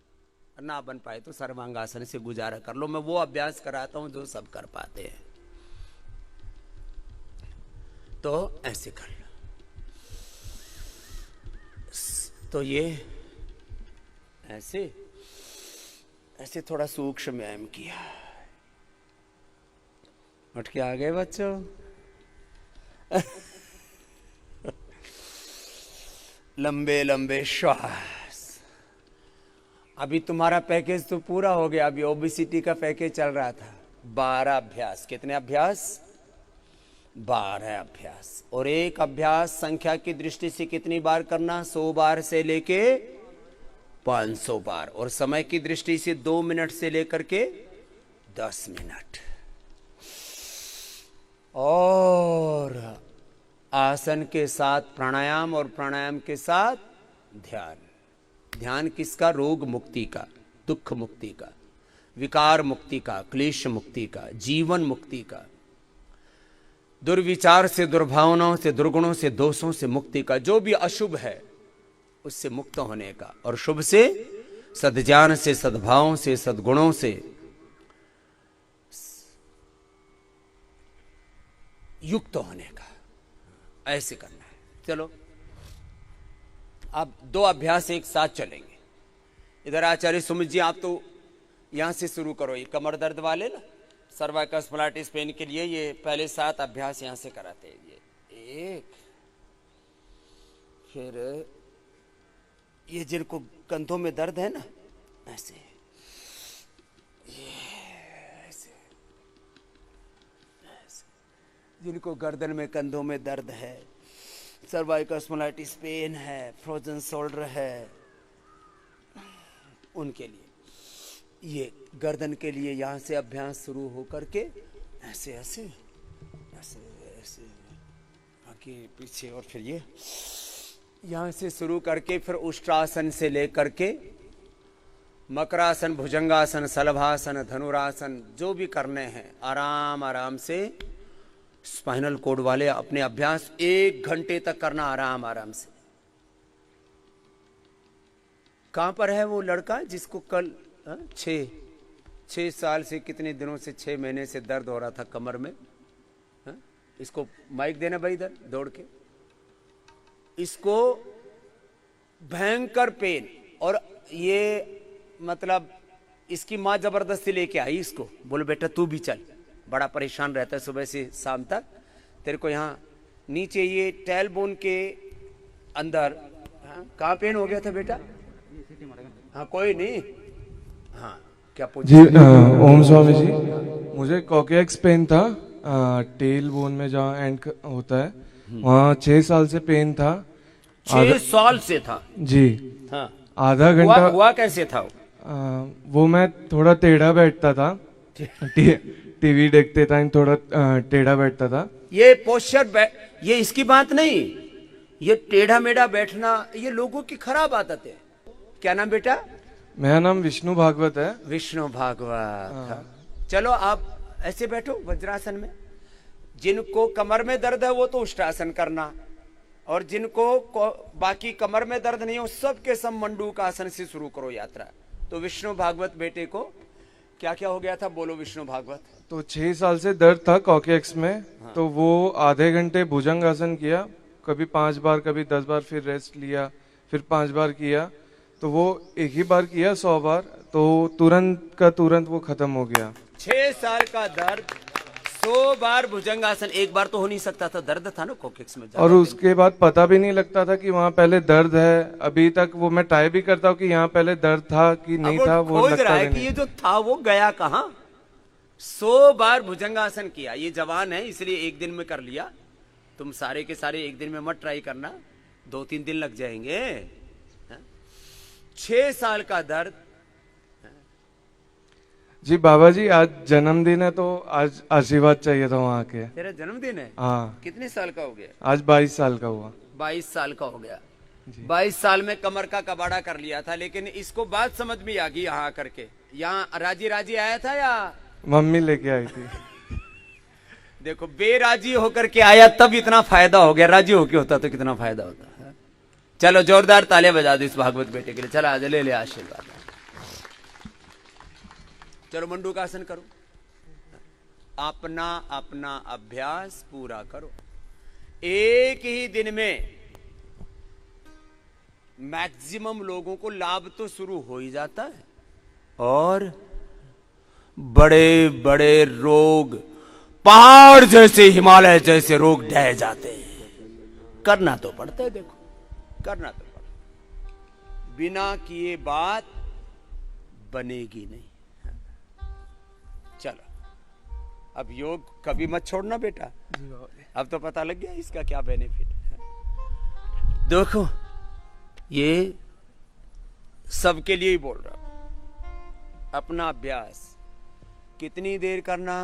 ना बन पाए तो सर्वांगासन से गुजारा कर लो। मैं वो अभ्यास कराता हूं जो सब कर पाते हैं, तो ऐसे कर लो। तो ये ऐसे ऐसे थोड़ा सूक्ष्म व्यायाम किया। उठ के आ गए बच्चों। लंबे लंबे श्वास। अभी तुम्हारा पैकेज तो पूरा हो गया, अभी ओबेसिटी का पैकेज चल रहा था। 12 अभ्यास। कितने अभ्यास? 12 अभ्यास। और एक अभ्यास संख्या की दृष्टि से कितनी बार करना? 100 बार से लेके 500 बार। और समय की दृष्टि से 2 मिनट से लेकर के 10 मिनट। और आसन के साथ प्राणायाम और प्राणायाम के साथ ध्यान। ध्यान किसका? रोग मुक्ति का, दुख मुक्ति का, विकार मुक्ति का, क्लेश मुक्ति का, जीवन मुक्ति का, दुर्विचार से, दुर्भावनाओं से, दुर्गुणों से, दोषों से मुक्ति का, जो भी अशुभ है उससे मुक्त होने का, और शुभ से, सद्ज्ञान से, सद्भावों से, सद्गुणों से युक्त होने का। ऐसे करना है। चलो अब 2 अभ्यास एक साथ चलेंगे। इधर आचार्य सुमित जी, आप तो यहां से शुरू करो। ये कमर दर्द वाले ना, सर्वाइकल स्पॉन्डिलाइटिस पेन के लिए ये पहले 7 अभ्यास यहां से कराते हैं। ये एक, फिर ये जिनको कंधों में दर्द है ना, ऐसे, ये ऐसे, ऐसे। जिनको गर्दन में, कंधों में दर्द है, सर्वाइकल स्पॉन्डिलाइटिस पेन है, फ्रोजन शोल्डर है, उनके लिए ये गर्दन के लिए यहां से अभ्यास शुरू होकर के ऐसे ऐसे ऐसे ऐसे आगे पीछे, और फिर ये यहां से शुरू करके फिर उष्ट्रासन से लेकर के मकरासन, भुजंगासन, शलभासन, धनुरासन जो भी करने हैं आराम आराम से स्पाइनल कोड वाले अपने अभ्यास 1 घंटे तक करना आराम आराम से। कहां पर है वो लड़का जिसको कल 6 साल से कितने दिनों से 6 महीने से दर्द हो रहा था कमर में? इसको माइक देना भाई इधर दौड़ के। इसको भयंकर पेन, और ये मतलब इसकी माँ जबरदस्ती लेके आई इसको, बोलो बेटा तू भी चल, बड़ा परेशान रहता है सुबह से शाम तक, तेरे को यहाँ नीचे ये टेल बोन के अंदर कहाँ पेन हो गया था बेटा? हाँ कोई नहीं, हाँ क्या पूछ जी ओम स्वामी जी, मुझे कॉकेक्स पेन था टेल बोन में जहाँ एंड होता है वहाँ 6 साल से पेन था। 6 साल से था जी। हाँ आधा घंटा हुआ कैसे था? वो मैं थोड़ा टेढ़ा बैठता था, टीवी देखते टाइम थोड़ा टेढ़ा बैठता था। ये पोस्चर ये इसकी बात नहीं, ये टेढ़ा मेढ़ा बैठना ये लोगों की खराब आदत है। क्या नाम बेटा? मेरा नाम विष्णु भागवत है। विष्णु भागवत। चलो आप ऐसे बैठो वज्रासन में। जिनको कमर में दर्द है वो तो उष्टासन करना, और जिनको बाकी कमर में दर्द नहीं हो सबके सब मंडूक आसन से शुरू करो यात्रा। तो विष्णु भागवत बेटे को क्या क्या हो गया था, बोलो विष्णु भागवत। तो 6 साल से दर्द था कॉकेक्स में। हाँ। तो वो आधे घंटे भुजंग आसन किया, कभी 5 बार कभी 10 बार, फिर रेस्ट लिया, फिर 5 बार किया। तो वो एक ही बार किया 100 बार, तो तुरंत का तुरंत वो खत्म हो गया। 6 साल का दर्द 100 बार भुजंगासन, एक बार तो हो नहीं सकता था, दर्द था ना कोकेक्स में। और उसके बाद पता भी नहीं लगता था कि वहाँ पहले दर्द है। अभी तक वो मैं ट्राई भी करता हूँ कि यहाँ पहले दर्द था कि नहीं था, वो लगता रहा है नहीं। कि ये जो था वो गया कहाँ। 100 बार भुजंगासन किया। ये जवान है इसलिए एक दिन में कर लिया, तुम सारे के सारे एक दिन में मत ट्राई करना, 2-3 दिन लग जाएंगे। 6 साल का दर्द। जी बाबा जी, आज जन्मदिन है तो आज आशीर्वाद चाहिए था वहाँ के। तेरा जन्मदिन है? हाँ। कितने साल का हो गया? आज 22 साल का हुआ। 22 साल का हो गया। 22 साल में कमर का कबाड़ा कर लिया था, लेकिन इसको बात समझ में आ गई यहाँ करके। यहाँ राजी राजी आया था या मम्मी लेके आई थी? देखो बेराजी होकर के आया तब इतना फायदा हो गया, राजी होके होता तो कितना फायदा होता। चलो जोरदार तालियां बजा दो इस भागवत बेटे के लिए। चला आज ले आशीर्वाद। चलो मंडूकासन करो, अपना अपना अभ्यास पूरा करो। एक ही दिन में मैक्सिमम लोगों को लाभ तो शुरू हो ही जाता है, और बड़े बड़े रोग, पहाड़ जैसे, हिमालय जैसे रोग ढह जाते हैं। करना तो पड़ता है, देखो करना तो पड़ता। बिना किए बात बनेगी नहीं। चलो अब योग कभी मत छोड़ना बेटा, अब तो पता लग गया इसका क्या बेनिफिट है। देखो ये सबके लिए ही बोल रहा हूं। अपना अभ्यास कितनी देर करना?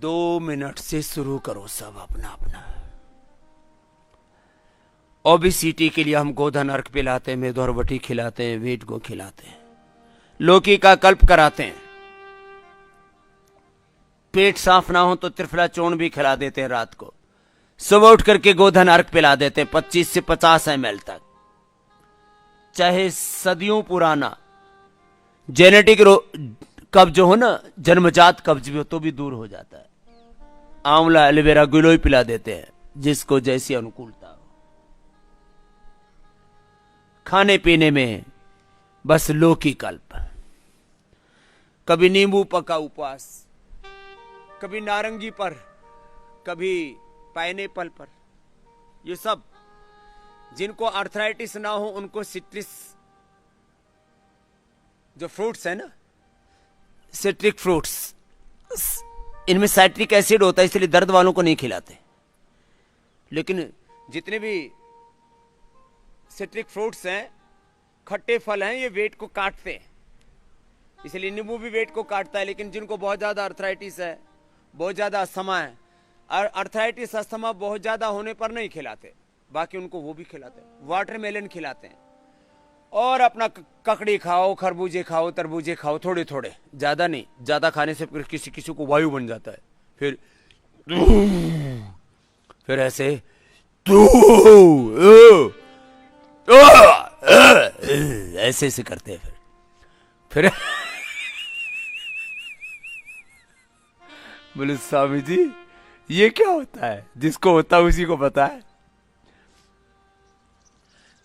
2 मिनट से शुरू करो सब अपना अपना। ओबेसिटी के लिए हम गोधन अर्क पिलाते हैं, मेदोरवटी खिलाते हैं, वीट को खिलाते हैं, लौकी का कल्प कराते हैं। पेट साफ ना हो तो त्रिफला चूर्ण भी खिला देते हैं रात को। सुबह उठ करके गोधन अर्क पिला देते हैं 25 से 50 ml तक। चाहे सदियों पुराना जेनेटिक कब्ज हो ना, जन्मजात कब्ज भी हो तो भी दूर हो जाता है। आंवला, एलोवेरा, गिलोय पिला देते हैं, जिसको जैसी अनुकूलता हो। खाने पीने में बस लौकी कल्प, कभी नींबू पका उपवास, कभी नारंगी पर, कभी पाइनएप्पल पर। ये सब जिनको आर्थराइटिस ना हो उनको सिट्रिस जो फ्रूट्स है ना, सिट्रिक फ्रूट्स, इनमें साइट्रिक एसिड होता है इसलिए दर्द वालों को नहीं खिलाते। लेकिन जितने भी सिट्रिक फ्रूट्स हैं, खट्टे फल हैं, ये वेट को काटते हैं, इसलिए नींबू भी वेट को काटता है। लेकिन जिनको बहुत ज्यादा अर्थराइटिस है, बहुत ज्यादा अस्थमा है, और अर्थराइटिस अस्थमा बहुत ज्यादा होने पर नहीं खिलाते, बाकी उनको वो भी खिलाते हैं। वाटरमेलन खिलाते हैं, और अपना ककड़ी खाओ, खरबूजे खाओ, तरबूजे खाओ, थोड़े थोड़े, ज्यादा नहीं। ज्यादा खाने से फिर किसी किसी को वायु बन जाता है, फिर ऐसे ऐसे ऐसे करते हैं फिर बोले स्वामी जी ये क्या होता है? जिसको होता है उसी को पता है।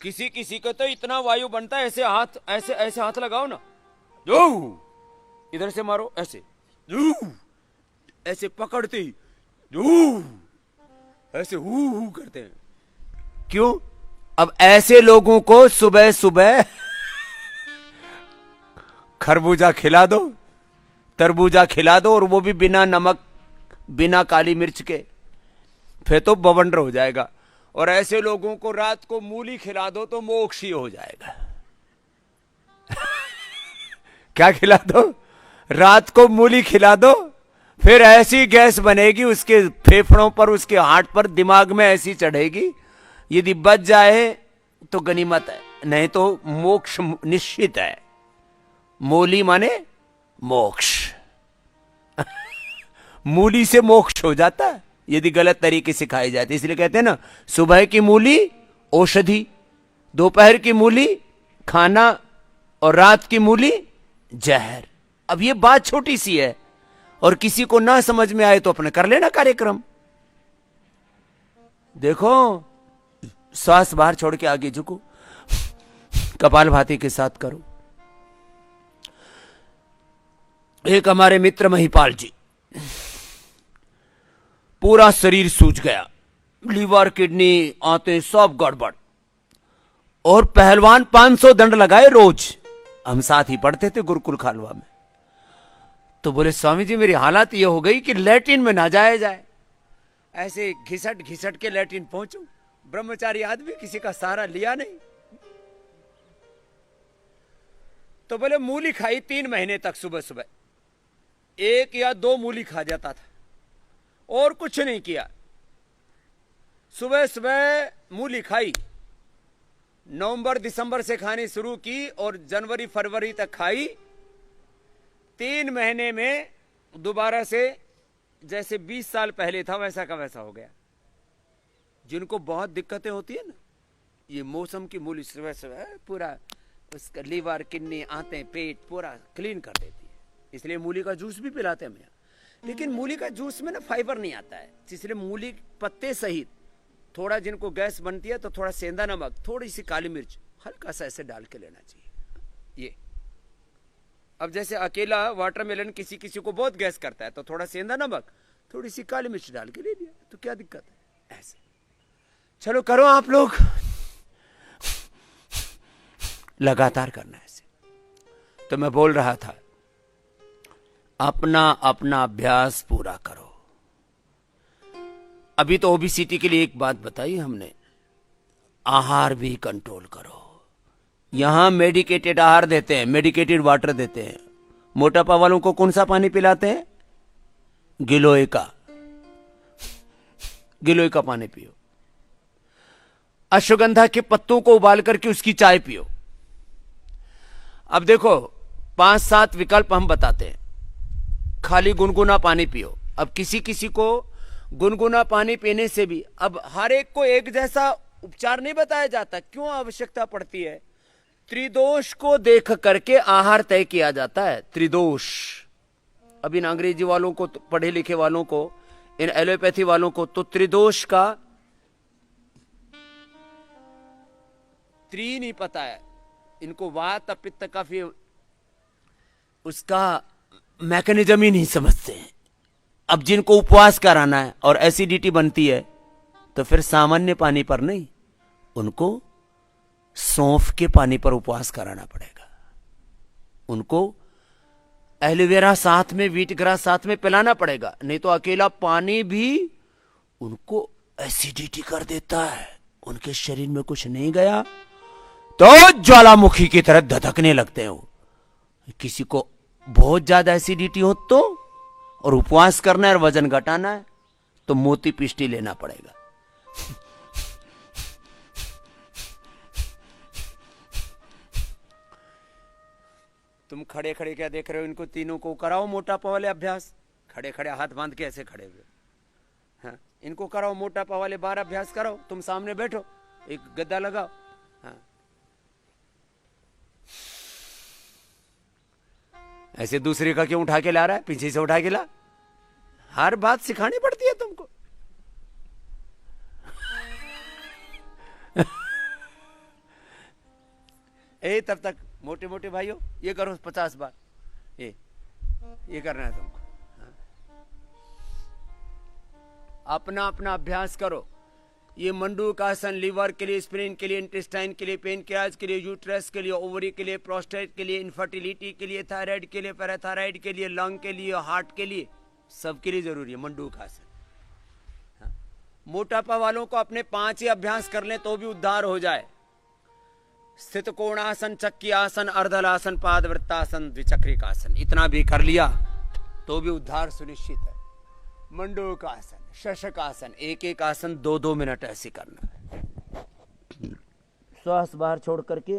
किसी किसी को तो इतना वायु बनता है, ऐसे हाथ, ऐसे ऐसे हाथ लगाओ ना, इधर से मारो, ऐसे ऐसे पकड़ते ही ऐसे हु करते हैं। क्यों? अब ऐसे लोगों को सुबह सुबह खरबूजा खिला दो, तरबूजा खिला दो, और वो भी बिना नमक, बिना काली मिर्च के, फिर तो बवंडर हो जाएगा। और ऐसे लोगों को रात को मूली खिला दो तो मोक्षी हो जाएगा। क्या खिला दो? रात को मूली खिला दो, फिर ऐसी गैस बनेगी उसके फेफड़ों पर, उसके हार्ट पर, दिमाग में ऐसी चढ़ेगी, यदि बच जाए तो गनीमत है, नहीं तो मोक्ष निश्चित है। मूली माने मोक्ष। मूली से मोक्ष हो जाता है यदि गलत तरीके से खाई जाती है। इसलिए कहते हैं ना, सुबह की मूली औषधि, दोपहर की मूली खाना, और रात की मूली जहर। अब ये बात छोटी सी है, और किसी को ना समझ में आए तो अपने कर लेना कार्यक्रम। देखो, श्वास बाहर छोड़ के आगे झुको, कपालभाति के साथ करो। एक हमारे मित्र महिपाल जी, पूरा शरीर सूज गया, लीवर, किडनी, आंतें सब गड़बड़, और पहलवान 500 दंड लगाए रोज। हम साथ ही पढ़ते थे गुरुकुल खालवा में। तो बोले स्वामी जी मेरी हालत ये हो गई कि लैट्रिन में ना जाया जाए, ऐसे घिसट घिसट के लैट्रिन पहुंचू। ब्रह्मचारी आदमी, किसी का सहारा लिया नहीं। तो बोले मूली खाई 3 महीने तक, सुबह सुबह 1 या 2 मूली खा जाता था, और कुछ नहीं किया। सुबह सुबह मूली खाई, नवंबर दिसंबर से खानी शुरू की, और जनवरी फरवरी तक खाई। 3 महीने में दोबारा से जैसे 20 साल पहले था वैसा का वैसा हो गया। जिनको बहुत दिक्कतें होती है ना, ये मौसम की मूली सुबह सुबह पूरा उसका लीवर, किडनी, आंतें, पेट पूरा क्लीन कर देती है। इसलिए मूली का जूस भी पिलाते हैं हम यहाँ। लेकिन मूली का जूस में ना फाइबर नहीं आता है, इसलिए मूली पत्ते सहित थोड़ा, जिनको गैस बनती है तो थोड़ा सेंधा नमक, थोड़ी सी काली मिर्च, हल्का सा ऐसे डाल के लेना चाहिए। ये अब जैसे अकेला वाटरमेलन किसी किसी को बहुत गैस करता है, तो थोड़ा सेंधा नमक, थोड़ी सी काली मिर्च डाल के ले लिया, तो क्या दिक्कत है? ऐसे चलो करो आप लोग, लगातार करना ऐसे। तो मैं बोल रहा था, अपना अपना अभ्यास पूरा करो। अभी तो ओबेसिटी के लिए एक बात बताई हमने, आहार भी कंट्रोल करो। यहां मेडिकेटेड आहार देते हैं, मेडिकेटेड वाटर देते हैं। मोटापा वालों को कौन सा पानी पिलाते हैं? गिलोय का, गिलोय का पानी पियो। अश्वगंधा के पत्तों को उबाल करके उसकी चाय पियो। अब देखो 5-7 विकल्प हम बताते हैं। खाली गुनगुना पानी पियो। अब किसी किसी को गुनगुना पानी पीने से भी, अब हर एक को एक जैसा उपचार नहीं बताया जाता, क्यों आवश्यकता पड़ती है? त्रिदोष को देख करके आहार तय किया जाता है। त्रिदोष, अब इन अंग्रेजी वालों को, पढ़े लिखे वालों को, इन एलोपैथी वालों को तो त्रिदोष का नहीं पता है। इनको वात पित्त का फिर उसका मैकेनिज्म ही नहीं समझते हैं। अब जिनको उपवास कराना है और एसिडिटी बनती है, तो फिर सामान्य पानी पर नहीं, उनको सौंफ के पानी पर उपवास कराना पड़ेगा। उनको एलोवेरा साथ में, व्हीट ग्रास साथ में पिलाना पड़ेगा, नहीं तो अकेला पानी भी उनको एसिडिटी कर देता है। उनके शरीर में कुछ नहीं गया तो ज्वालामुखी की तरह धधकने लगते हैं वो। किसी को बहुत ज्यादा एसिडिटी हो तो, और उपवास करना है और वजन घटाना है, तो मोती पिष्टी लेना पड़ेगा। 1 2 तुम खड़े खड़े क्या देख रहे हो? इनको तीनों को कराओ मोटापा वाले अभ्यास। खड़े खड़े हाथ बांध के ऐसे खड़े हुए, हाँ, इनको कराओ मोटापा वाले 12 अभ्यास कराओ। तुम सामने बैठो, एक गद्दा लगाओ, हाँ। ऐसे दूसरे का क्यों उठा के ला रहा है? पीछे से उठा के ला। हर बात सिखानी पड़ती है तुमको। तब तक मोटे मोटे भाइयों ये करो 50 बार, ये करना है तुमको, हाँ। अपना अपना अभ्यास करो। ये मंडूकासन लीवर के लिए, स्प्लीन के लिए, इंटेस्टाइन के लिए, पेनक्रियाज के लिए, यूट्रस के लिए, ओवरी के लिए, प्रोस्टेट के लिए, इनफर्टिलिटी के लिए, थायराइड के लिए, पैराथायराइड के लिए, लंग के लिए, हार्ट के लिए, सबके लिए जरूरी है मंडूकासन, हाँ। मोटापा वालों को अपने 5 ही अभ्यास कर लें तो भी उद्धार हो जाए। स्थित कोणासन, चक्की आसन, अर्धलासन, पादवृत्तासन, द्विचक्रिकासन, इतना भी कर लिया तो भी उद्धार सुनिश्चित है। मंडूकासन, शशकासन, एक एक आसन 2-2 मिनट ऐसे करना है। श्वास बाहर छोड़ करके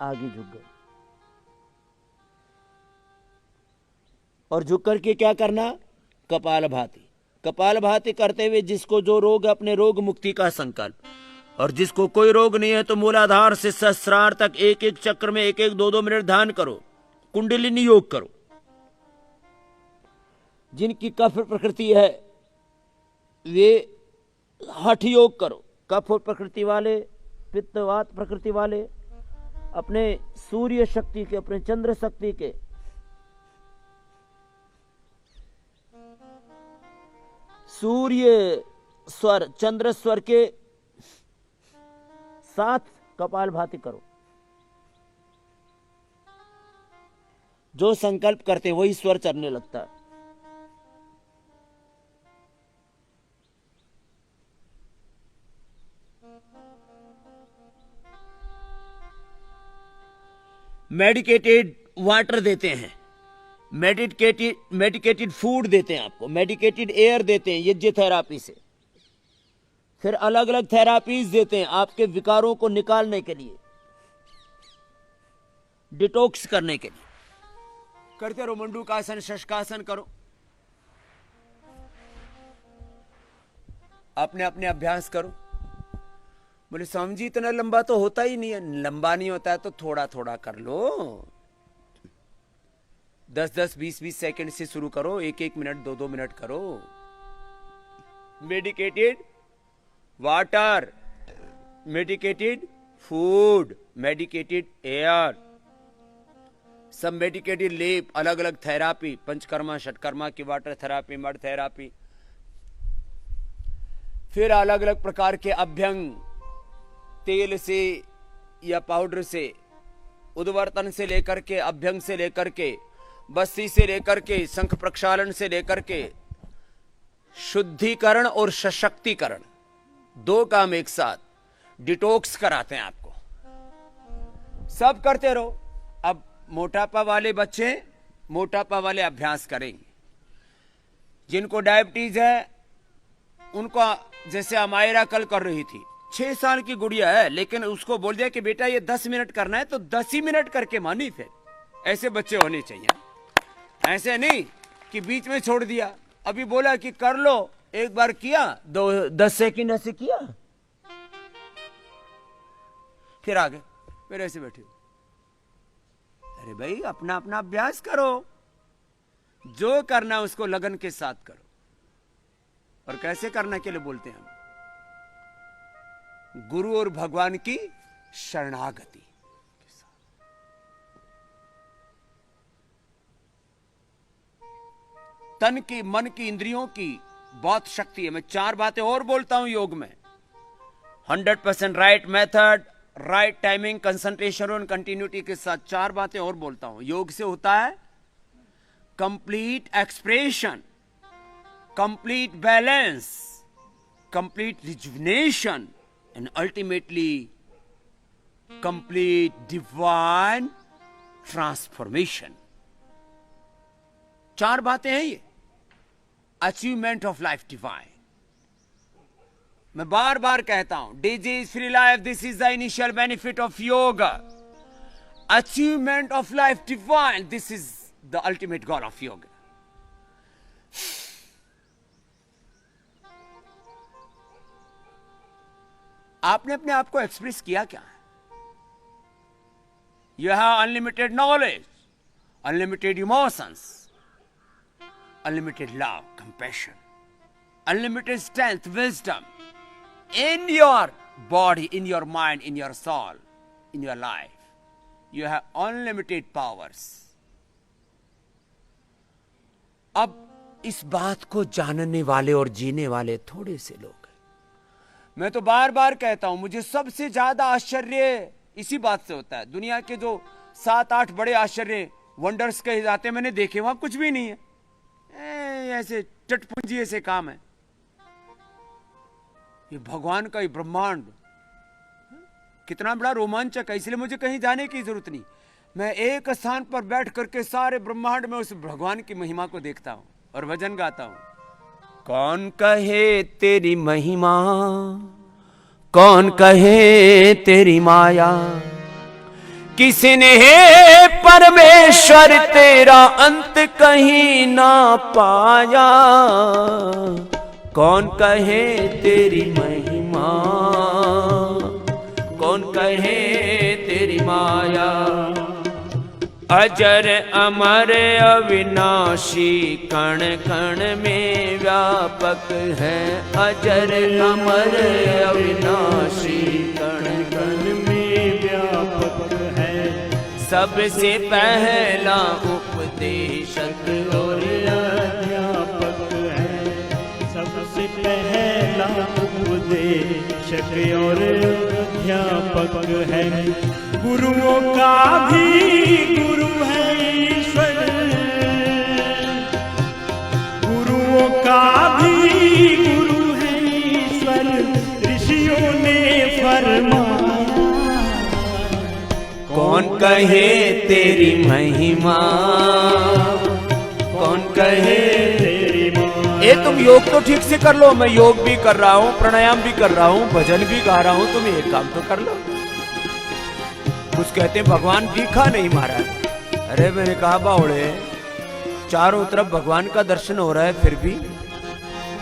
आगे झुक गए और झुक करके क्या करना? कपालभाति। कपालभाति करते हुए जिसको जो रोग है अपने रोग मुक्ति का संकल्प, और जिसको कोई रोग नहीं है तो मूलाधार से सहस्रार तक एक एक चक्र में 1-1, 2-2 मिनट ध्यान करो। कुंडलिनी योग करो। जिनकी कफ प्रकृति है वे हठ योग करो। कफ प्रकृति वाले, पित्तवात प्रकृति वाले अपने सूर्य शक्ति के, अपने चंद्र शक्ति के, सूर्य स्वर, चंद्र स्वर के साथ कपालभाति करो। जो संकल्प करते वही स्वर चढ़ने लगता है। मेडिकेटेड वाटर देते हैं, मेडिकेटेड फूड देते हैं आपको, मेडिकेटेड एयर देते हैं यज्ञ थेरापी से। फिर अलग अलग थेरापीज देते हैं आपके विकारों को निकालने के लिए, डिटॉक्स करने के लिए। करते रहो, मंडूकासन, शशकासन करो, अपने अपने अभ्यास करो। बोले स्वामी जी इतना लंबा तो होता ही नहीं है। लंबा नहीं होता है तो थोड़ा थोड़ा कर लो। 10-10, 20-20 सेकंड से शुरू करो, 1-1 मिनट, 2-2 मिनट करो। Medicated water, medicated food, medicated air, सब मेडिकेटेड लेप, अलग अलग थेरापी, पंचकर्मा, षटकर्मा की वाटर थेरापी, मड थेरापी, फिर अलग अलग प्रकार के अभ्यंग, तेल से या पाउडर से, उद्वर्तन से लेकर के, अभ्यंग से लेकर के, बस्ती से लेकर के, शंख प्रक्षालन से लेकर के, शुद्धिकरण और सशक्तिकरण, 2 काम एक साथ, डिटॉक्स कराते हैं आपको। सब करते रहो। अब मोटापा वाले बच्चे मोटापा वाले अभ्यास करेंगे। जिनको डायबिटीज है उनको, जैसे अमायरा कल कर रही थी, 6 साल की गुड़िया है, लेकिन उसको बोल दिया कि बेटा ये 10 मिनट करना है तो 10 ही मिनट करके मानी। फिर ऐसे बच्चे होने चाहिए, ऐसे नहीं कि बीच में छोड़ दिया। अभी बोला कि कर लो, एक बार किया, 10 सेकंड ऐसे किया, फिर आगे फिर ऐसे बैठे। अरे भाई अपना अपना अभ्यास करो, जो करना उसको लगन के साथ करो। और कैसे करना के लिए बोलते हैं हम? गुरु और भगवान की शरणागति के साथ। तन की, मन की, इंद्रियों की बहुत शक्ति है। मैं 4 बातें और बोलता हूं योग में। 100% right method, right timing, concentration और कंटिन्यूटी के साथ 4 बातें और बोलता हूं। योग से होता है complete expression, complete balance, complete rejuvenation and ultimately complete divine transformation। 4 बातें हैं ये, अचीवमेंट ऑफ लाइफ डिवाइन। मैं बार बार कहता हूं, disease free life, this is the initial benefit of yoga. achievement of life divine. This is the ultimate goal of yoga. आपने अपने आप को एक्सप्रेस किया क्या? You have unlimited knowledge, unlimited emotions, unlimited love, compassion, unlimited strength, wisdom in your body, in your mind, in your soul, in your life. You have unlimited powers. अब इस बात को जानने वाले और जीने वाले थोड़े से लोग हैं। मैं तो बार बार कहता हूं, मुझे सबसे ज्यादा आश्चर्य इसी बात से होता है। दुनिया के जो 7-8 बड़े आश्चर्य वंडर्स कहे जाते हैं, मैंने देखे, वहां कुछ भी नहीं है। ऐसे चटपुंजी ऐसे काम है। ये भगवान का ही ब्रह्मांड कितना बड़ा रोमांचक है, इसलिए मुझे कहीं जाने की जरूरत नहीं। मैं एक स्थान पर बैठ करके सारे ब्रह्मांड में उस भगवान की महिमा को देखता हूं और भजन गाता हूं। कौन कहे तेरी महिमा, कौन कहे तेरी माया, किसने है परमेश्वर तेरा अंत कहीं ना पाया। कौन कहे तेरी महिमा, कौन कहे तेरी माया। अजर अमर अविनाशी कण कण में व्यापक है। अजर अमर अविनाशी कण कण में व्यापक है। सबसे पहला उपदेशक और अध्यापक है। सबसे पहला उपदेशक और अध्यापक है। गुरुओं का भी गुरु है ईश्वर, गुरुओं का भी गुरु है ईश्वर। ऋषियों ने फरमाया, कौन कहे तेरी महिमा, कौन कहे तेरी महिमा। ये तुम योग तो ठीक से कर लो, मैं योग भी कर रहा हूँ, प्राणायाम भी कर रहा हूँ, भजन भी गा रहा हूँ, तुम एक काम तो कर लो। कुछ कहते हैं भगवान दिखा नहीं महाराज। अरे मैंने कहा बावड़े, चारों तरफ भगवान का दर्शन हो रहा है, फिर भी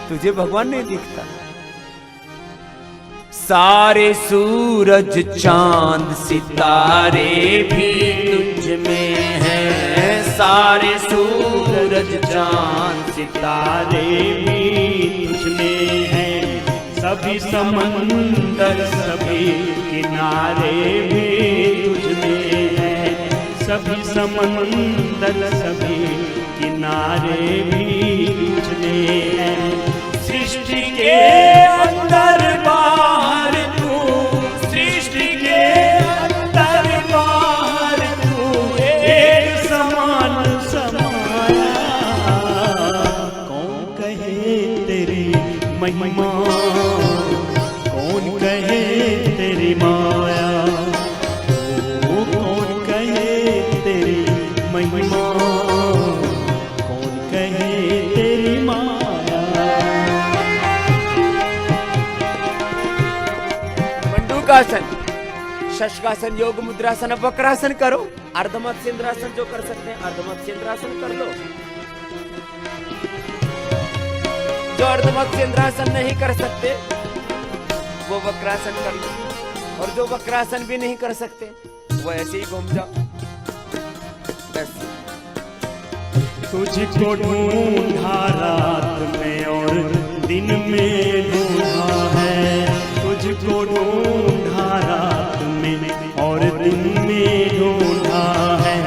तुझे भगवान नहीं दिखता। सारे सूरज चांद सितारे भी तुझ में हैं। सारे सूरज चांद सितारे भी तुझ में हैं। सभी समंदर सभी किनारे भी तुझ में हैं। सभी समंदर सभी किनारे भी तुझ में हैं। सृष्टि के अंदर बाहर तू, सृष्टि के अंदर बाहर तू एक समान समाया। कौन कहे तेरी महिमा, कौन कहे तेरी माया। ओ कौन कहे तेरी महिमा, कौन कहे तेरी माया। मंडूकासन, शशकासन, योग मुद्रासन, वक्रासन करो। अर्धमत्स्येंद्रासन जो कर सकते हैं अर्धमत्स्येंद्रासन कर लो। जो अर्धमत्स्येंद्रासन नहीं कर सकते वो वक्रासन कर लो, और जो वक्रासन भी नहीं कर सकते वो ऐसे ही घूम जाओ। बस तुझको ढूंढा रात में और दिन में ढूंढा है। तुझको ढूंढा रात में और दिन में ढूंढा है।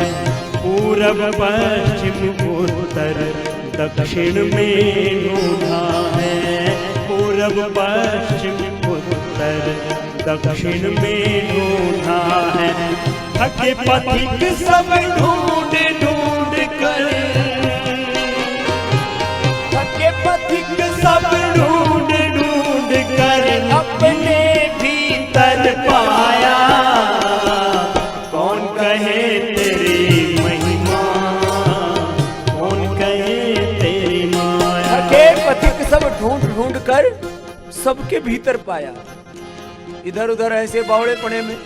पूरब पश्चिम उत्तर दक्षिण में ढूंढा है। पूरब पश्चिम उत्तर दक्षिण में ढूंढा है। थके पथिक सब ढूंढ ढूंढ कर, थके पथिक सब ढूंढ ढूंढ कर अपने भीतर पाया। कौन कहे तेरी महिमा, कौन कहे तेरी माया। थके पथिक सब ढूंढ ढूंढ कर सबके भीतर पाया। इधर उधर ऐसे बावड़े पड़े में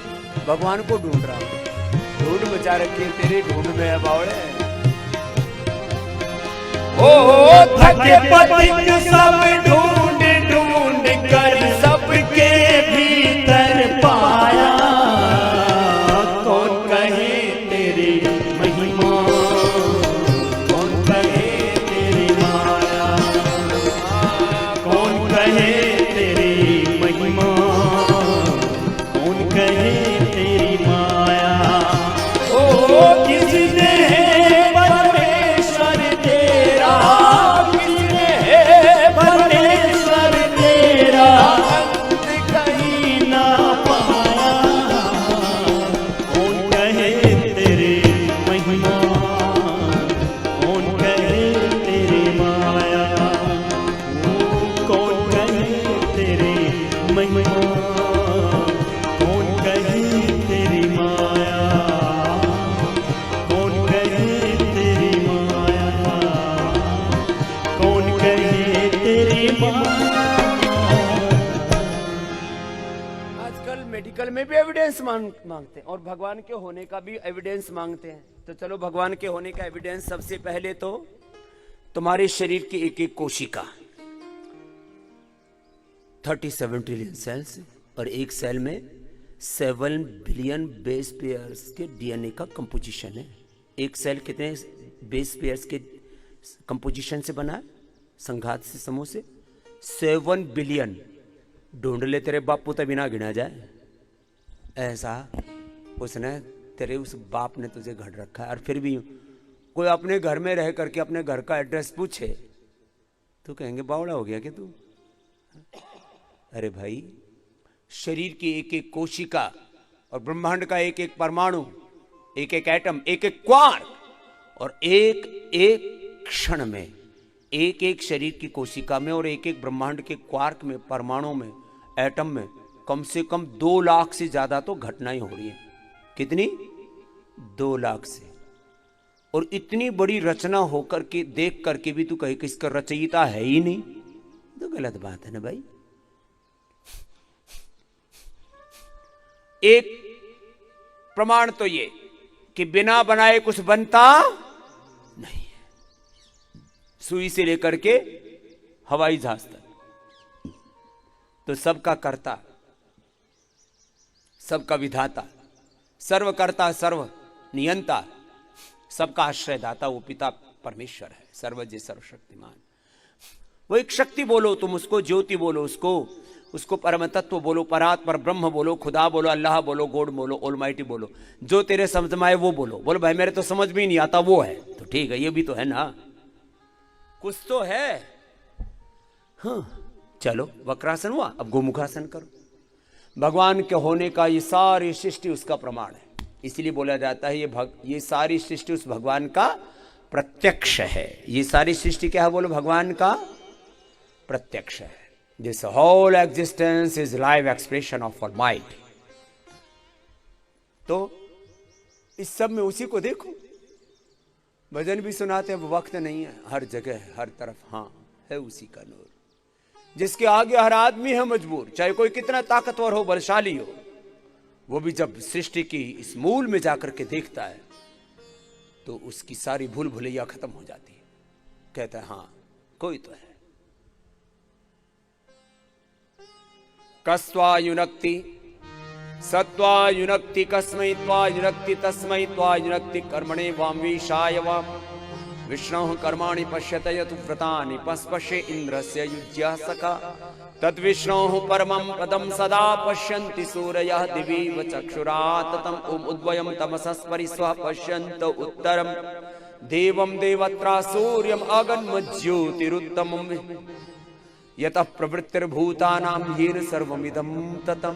भगवान को ढूंढ रहा हूं, ढूंढ मचा रखी है तेरी ढूंढ में है बावड़े। ओ थके पथिक सब ढूंढ ढूंढ कर सबके भीतर पाया, कौन कहे तेरी महिमा, कौन कहे तेरी माया, कौन कहे तेरी महिमा, कौन कहे तेरी माया। ओ किसने परमेश्वर तेरा, किसने परमेश्वर तेरा अंत कहीं ना पाया, कौन कहे तेरी महिमा, कौन कहे तेरी माया, कौन कहे तेरी महिमा, कौन कहे तेरी माया, कौन कहे तेरी माया, कौन कहे तेरी माया। आजकल मेडिकल में भी एविडेंस मांगते हैं और भगवान के होने का भी एविडेंस मांगते हैं। तो चलो भगवान के होने का एविडेंस सबसे पहले तो तुम्हारे शरीर की एक एक कोशिका 37 ट्रिलियन सेल्स और एक सेल में 7 बिलियन बेस पेयर्स के डीएनए का कंपोजिशन है। एक सेल कितने बेस पेयर्स के कंपोजिशन से बना है? संघात से, समूह से 7 बिलियन। ढूंढ ले तेरे बापू तभी ना गिना जाए। ऐसा उसने तेरे उस बाप ने तुझे घड़ रखा है। और फिर भी कोई अपने घर में रह करके अपने घर का एड्रेस पूछे तो कहेंगे बावड़ा हो गया क्या तू? अरे भाई, शरीर की एक एक कोशिका और ब्रह्मांड का एक एक परमाणु, एक एक एटम, एक एक क्वार्क और एक एक क्षण में, एक एक शरीर की कोशिका में और एक एक ब्रह्मांड के क्वार्क में, परमाणु में, एटम में कम से कम 2 लाख से ज्यादा तो घटनाएं हो रही हैं। कितनी? 2 लाख से। और इतनी बड़ी रचना होकर के देख करके भी तू कहे कि इसका रचयिता है ही नहीं, तो गलत बात है ना भाई। एक प्रमाण तो ये कि बिना बनाए कुछ बनता नहीं है, सुई से लेकर के हवाई जहाज तक। तो सबका कर्ता, सबका विधाता, सर्वकर्ता, सर्व नियंता, सबका आश्रयदाता वो पिता परमेश्वर है, सर्वज्ञ सर्वशक्तिमान। वो एक शक्ति बोलो तुम उसको, ज्योति बोलो उसको परम तत्व बोलो, परात्पर ब्रह्म बोलो, खुदा बोलो, अल्लाह बोलो, गॉड बोलो, ऑलमाइटी बोलो, जो तेरे समझ में आए वो बोलो। बोलो भाई मेरे तो समझ में ही नहीं आता, वो है तो ठीक है, ये भी तो है ना, कुछ तो है। हाँ चलो, वक्रासन हुआ, अब गोमुखासन करो। भगवान के होने का ये सारी सृष्टि उसका प्रमाण है। इसीलिए बोला जाता है ये सारी सृष्टि उस भगवान का प्रत्यक्ष है। ये सारी सृष्टि क्या है? बोलो भगवान का प्रत्यक्ष है। This whole existence is live expression of almighty. तो इस सब में उसी को देखो। भजन भी सुनाते हैं, वक्त नहीं है, हर जगह हर तरफ हाँ है उसी का नूर, जिसके आगे हर आदमी है मजबूर, चाहे कोई कितना ताकतवर हो, बलशाली हो, वो भी जब सृष्टि की इस मूल में जाकर के देखता है तो उसकी सारी भूल भुलैया खत्म हो जाती है। कहता है हाँ कोई तो है। कस्वा युनक्ति सत्वा युनक्ति कस्मै त्वा युनक्ति तस्मै त्वा युनक्ति कर्मणे वाम विशाय वाम विष्णु कर्माणि पश्यत यतु व्रतानि पस्पशे इंद्रस्य युज्यः सखा तद्विष्णोः परमं पदं सदा पश्यन्ति सूरयः दिवीव चक्षुराततं ओम उद्वयं तमसस्परि स्वः पश्यन्त उत्तरं देवं देवत्रा सूर्यम् अगन्मज्योतिरुत्तमं यतः प्रवृत्तिर्भूतानां येन सर्वमिदं ततं।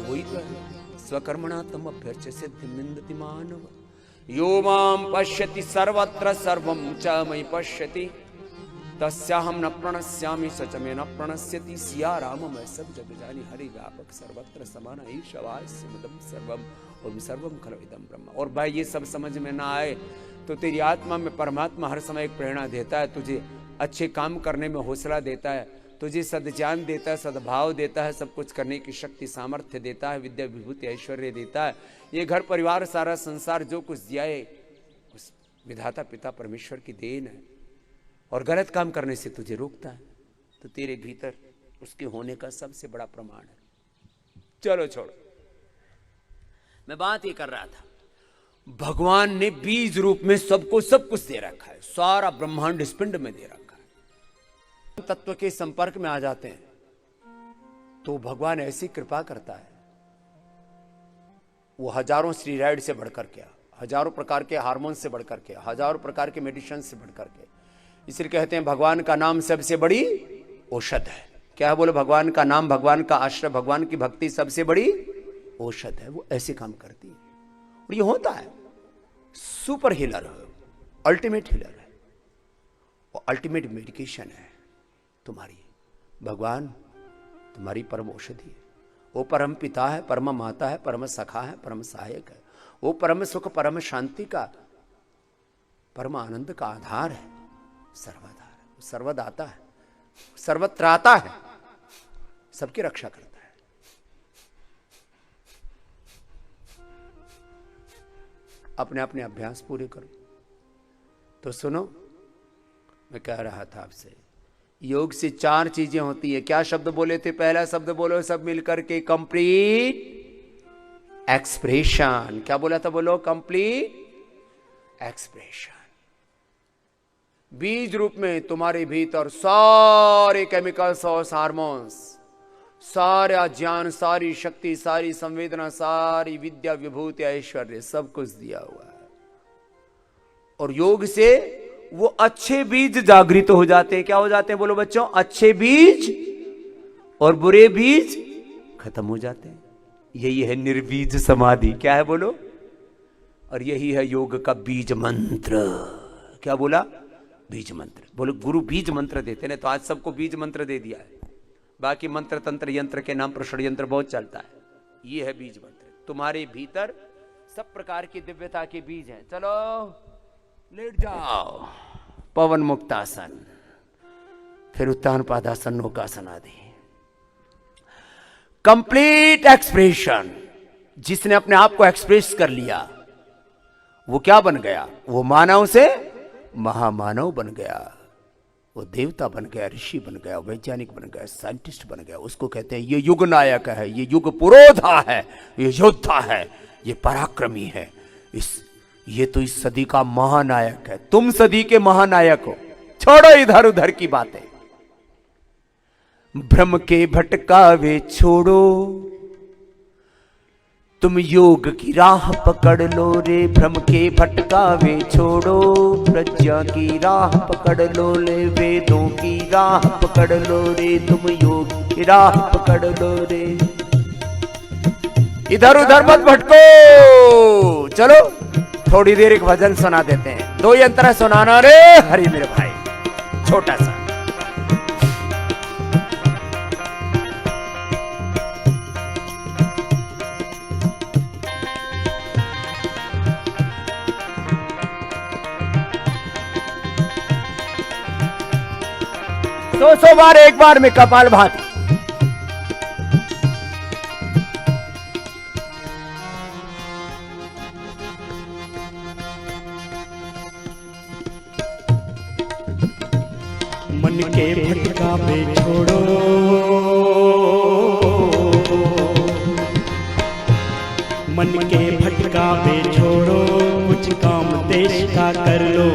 वही तो है, स्वकर्मणा तम अभ्यर्च्य सिद्धिमिन्दति मानव यो मां पश्यति सर्वत्र सर्वं च मयि पश्यति तस्याहं न प्रणश्यामि स च मे न प्रणश्यति। सिया राम मैं सब जग जानी हरि व्यापक सर्वत्र समान ईशवास्य मदं सर्वम ओम सर्वम खलु इदं ब्रह्म। और भाई ये सब समझ में ना आए तो तेरी आत्मा में परमात्मा हर समय एक प्रेरणा देता है, तुझे अच्छे काम करने में हौसला देता है, तुझे सद्ज्ञान देता है, सद्भाव देता है, सब कुछ करने की शक्ति सामर्थ्य देता है, विद्या विभूति ऐश्वर्य देता है। ये घर परिवार सारा संसार जो कुछ दिया है उस विधाता पिता परमेश्वर की देन है। और गलत काम करने से तुझे रोकता है, तो तेरे भीतर उसके होने का सबसे बड़ा प्रमाण है। चलो छोड़ो, मैं बात ये कर रहा था, भगवान ने बीज रूप में सबको सब कुछ दे रखा है, सारा ब्रह्मांड इस पिंड में दे रखा है। तत्व के संपर्क में आ जाते हैं तो भगवान ऐसी कृपा करता है, वो हजारों स्टीरॉयड से बढ़कर के, हजारों प्रकार के हार्मोन से बढ़कर के, हजारों प्रकार के मेडिसिन से बढ़कर के, इसलिए कहते हैं भगवान का नाम सबसे बड़ी औषध है। क्या है बोलो? भगवान का नाम, भगवान का आश्रय, भगवान की भक्ति सबसे बड़ी औषध है। वो ऐसे काम करती है और ये होता है। सुपर हीलर है, अल्टीमेट हीलर है, वो अल्टीमेट मेडिकेशन है तुम्हारी। भगवान तुम्हारी परम औषधि है। वो परम पिता है, परम माता है, परम सखा है, परम सहायक है। वो परम सुख, परम शांति का, परम आनंद का आधार है, सर्वाधार है, सर्वदाता है, सर्वत्राता है, सबकी रक्षा करता है। अपने अपने अभ्यास पूरे करो। तो सुनो, मैं कह रहा था आपसे, योग से 4 चीजें होती है। क्या शब्द बोले थे? पहला शब्द बोलो सब मिलकर के, कंप्लीट एक्सप्रेशन। क्या बोला था? बोलो कंप्लीट एक्सप्रेशन। बीज रूप में तुम्हारे भीतर सारे केमिकल्स और हार्मोन्स, सारा ज्ञान, सारी शक्ति, सारी संवेदना, सारी विद्या विभूति ऐश्वर्य सब कुछ दिया हुआ है। और योग से वो अच्छे बीज जागृत हो जाते हैं। क्या हो जाते हैं बोलो बच्चों? अच्छे बीज, और बुरे बीज खत्म हो जाते हैं। यही है निर्बीज समाधि। क्या है बोलो? और यही है योग का बीज मंत्र। क्या बोला? बीज मंत्र। बोलो गुरु बीज मंत्र देते हैं, तो आज सबको बीज मंत्र दे दिया है। बाकी मंत्र तंत्र यंत्र के नाम पर षड्यंत्र बहुत चलता है। ये है बीज मंत्र। तुम्हारे भीतर सब प्रकार की दिव्यता के बीज हैं। चलो लेट जाओ। पवन मुक्तासन, फिर उत्तान पादासन, नौकासन आदि। Complete expression. जिसने अपने आप को एक्सप्रेस कर लिया वो क्या बन गया? वो मानव से महामानव बन गया, वो देवता बन गया, ऋषि बन गया, वैज्ञानिक बन गया, साइंटिस्ट बन गया। उसको कहते हैं ये युग नायक है, ये युग पुरोधा है, ये योद्धा है, ये पराक्रमी है, ये तो इस सदी का महानायक है। तुम सदी के महानायक हो। छोड़ो इधर उधर की बातें। भ्रम के भटकावे छोड़ो, तुम योग की राह पकड़ लो रे। भ्रम के भटकावे छोड़ो, प्रज्ञा की राह पकड़ लो ले। वेदों की राह पकड़ लो रे, तुम योग की राह पकड़ लो रे। इधर उधर मत भटको। चलो थोड़ी देर एक भजन सुना देते हैं। 2 यंत्र सुनाना रे हरि मेरे भाई, छोटा सा। सौ बार एक बार में कपाल भाती। मन के भटकावे छोड़ो, मन के भटकावे छोड़ो, कुछ काम देश का कर लो।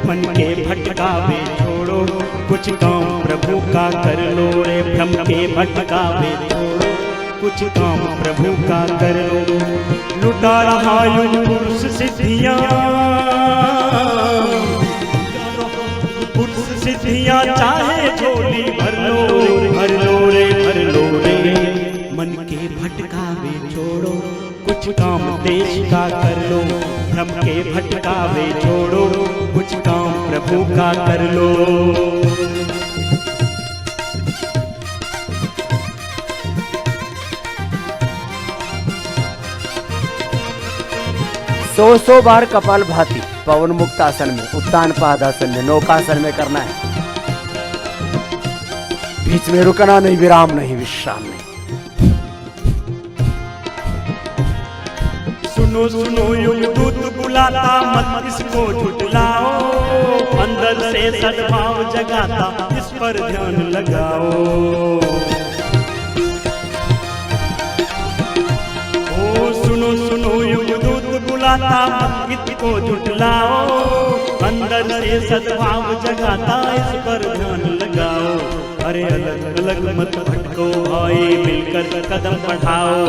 मन के भटकावे छोड़ो, कुछ काम प्रभु का कर लो रे। भ्रम के भटकावे छोड़ो, कुछ काम प्रभु का कर लो। लुटा रहा युग पुरुष सिद्धियां, पुरुष सिद्धियां चाहे झोली भर लो रे, भर लो रे, भर लो रे। मन के भटकावे छोड़ो, कुछ काम देश का कर लो। भ्रम के भटकावे छोड़ो, कुछ काम प्रभु का कर लो। 100 बार कपाल भाती पवन मुक्त आसन में, उत्तान पादासन में, नौकासन में करना है। बीच में रुकना नहीं, विराम नहीं, विश्राम नहीं। सुनो सुनो युग दूत बुलाता, मत इसको झुठलाओ, अंदर से सद्भाव जगाता, इस पर ध्यान लगाओ। ओ सुनो सुनो युग दूत बुलाता, मत इसको झुठलाओ, अंदर से सद्भाव जगाता, इस पर ध्यान लगाओ। अरे अलग अलग मत भटको भाई, मिलकर कदम बढ़ाओ,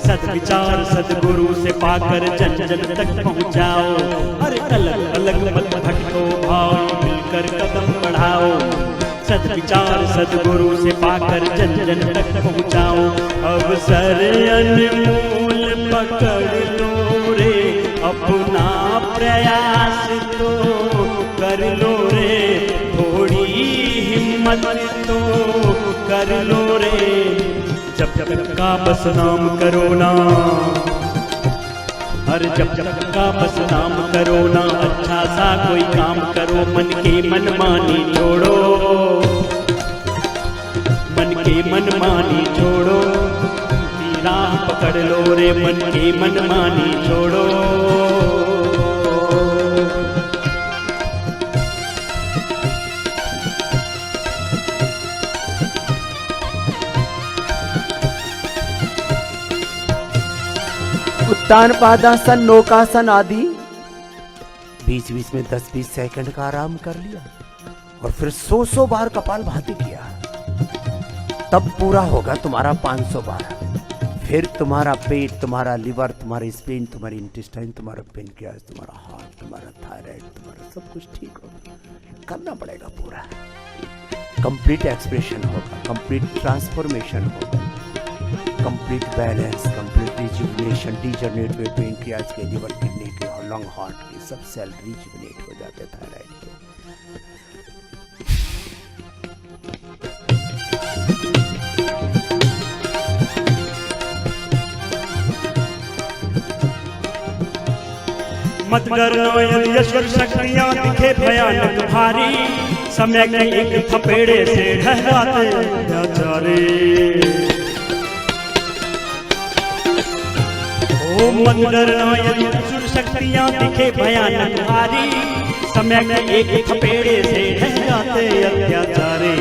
सद्विचार सद्गुरु से पाकर जन जन तक पहुँचाओ। अरे अलग अलग मत भटको भाई, मिलकर कदम बढ़ाओ, सद्विचार सद्गुरु से पाकर जन जन तक पहुँचाओ। अवसर अनमोल पकड़ लो रे, अपना प्रयास तो कर लो रे, थोड़ी हिम्मत तो कर लो रे। जब जब का बस नाम करो ना, हर जब जब का बस नाम करो ना, अच्छा सा कोई काम करो, मन के मनमानी छोड़ो, मन के मनमानी छोड़ो, राह पकड़ लो रे, मन के मनमानी छोड़ो। उत्तान पादासन नौकासन आदि बीच बीच में 10-20 सेकंड का आराम कर लिया और फिर 100 बार कपालभाति किया, तब पूरा होगा तुम्हारा 500 बार। फिर तुम्हारा पेट, तुम्हारा लिवर, तुम्हारी स्प्लीन, तुम्हारी इंटेस्टाइन, तुम्हारा पेनक्रियास, तुम्हारा हार्ट, तुम्हारा थायराइड, तुम्हारा सब कुछ ठीक होगा। करना पड़ेगा पूरा। कंप्लीट एक्सप्रेशन होगा, कंप्लीट ट्रांसफॉर्मेशन होगा, complete balance, complete rejuvenation, degenerate हुए पेनक्रियास के, लिवर, किडनी के और लंग, हार्ट के सब सेल रिजुविनेट हो जाते, थायराइड के। मत करना यशवर शक्तियां दिखे भयानक भारी, समय के एक थपेड़े से ढहराते अत्याचारी। ओ मत डरना यशवर शक्तियां दिखे भयानक भारी, समय के एक थपेड़े से ढहराते अत्याचारी।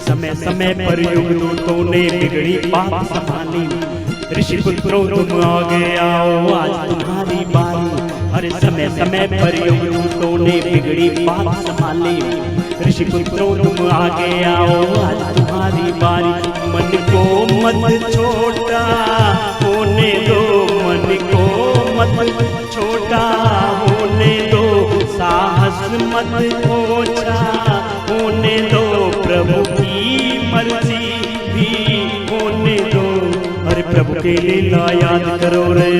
समय समय पर युग दूतों ने बिगड़ी बात संभाली, ऋषि पुत्रों तुम आगे आओ, आज तुम्हारी बारी। हर समय समय पर युग दूतों ने बिगड़ी बात संभाली, ऋषि पुत्रों तुम आगे आओ, आज तुम्हारी बारी। मन को मत छोटा होने दो, मन को मत छोटा होने दो, साहस मत ओछा होने दो, प्रभु की मर्जी भी होने दो। अरे प्रभु के लीला याद करो रे,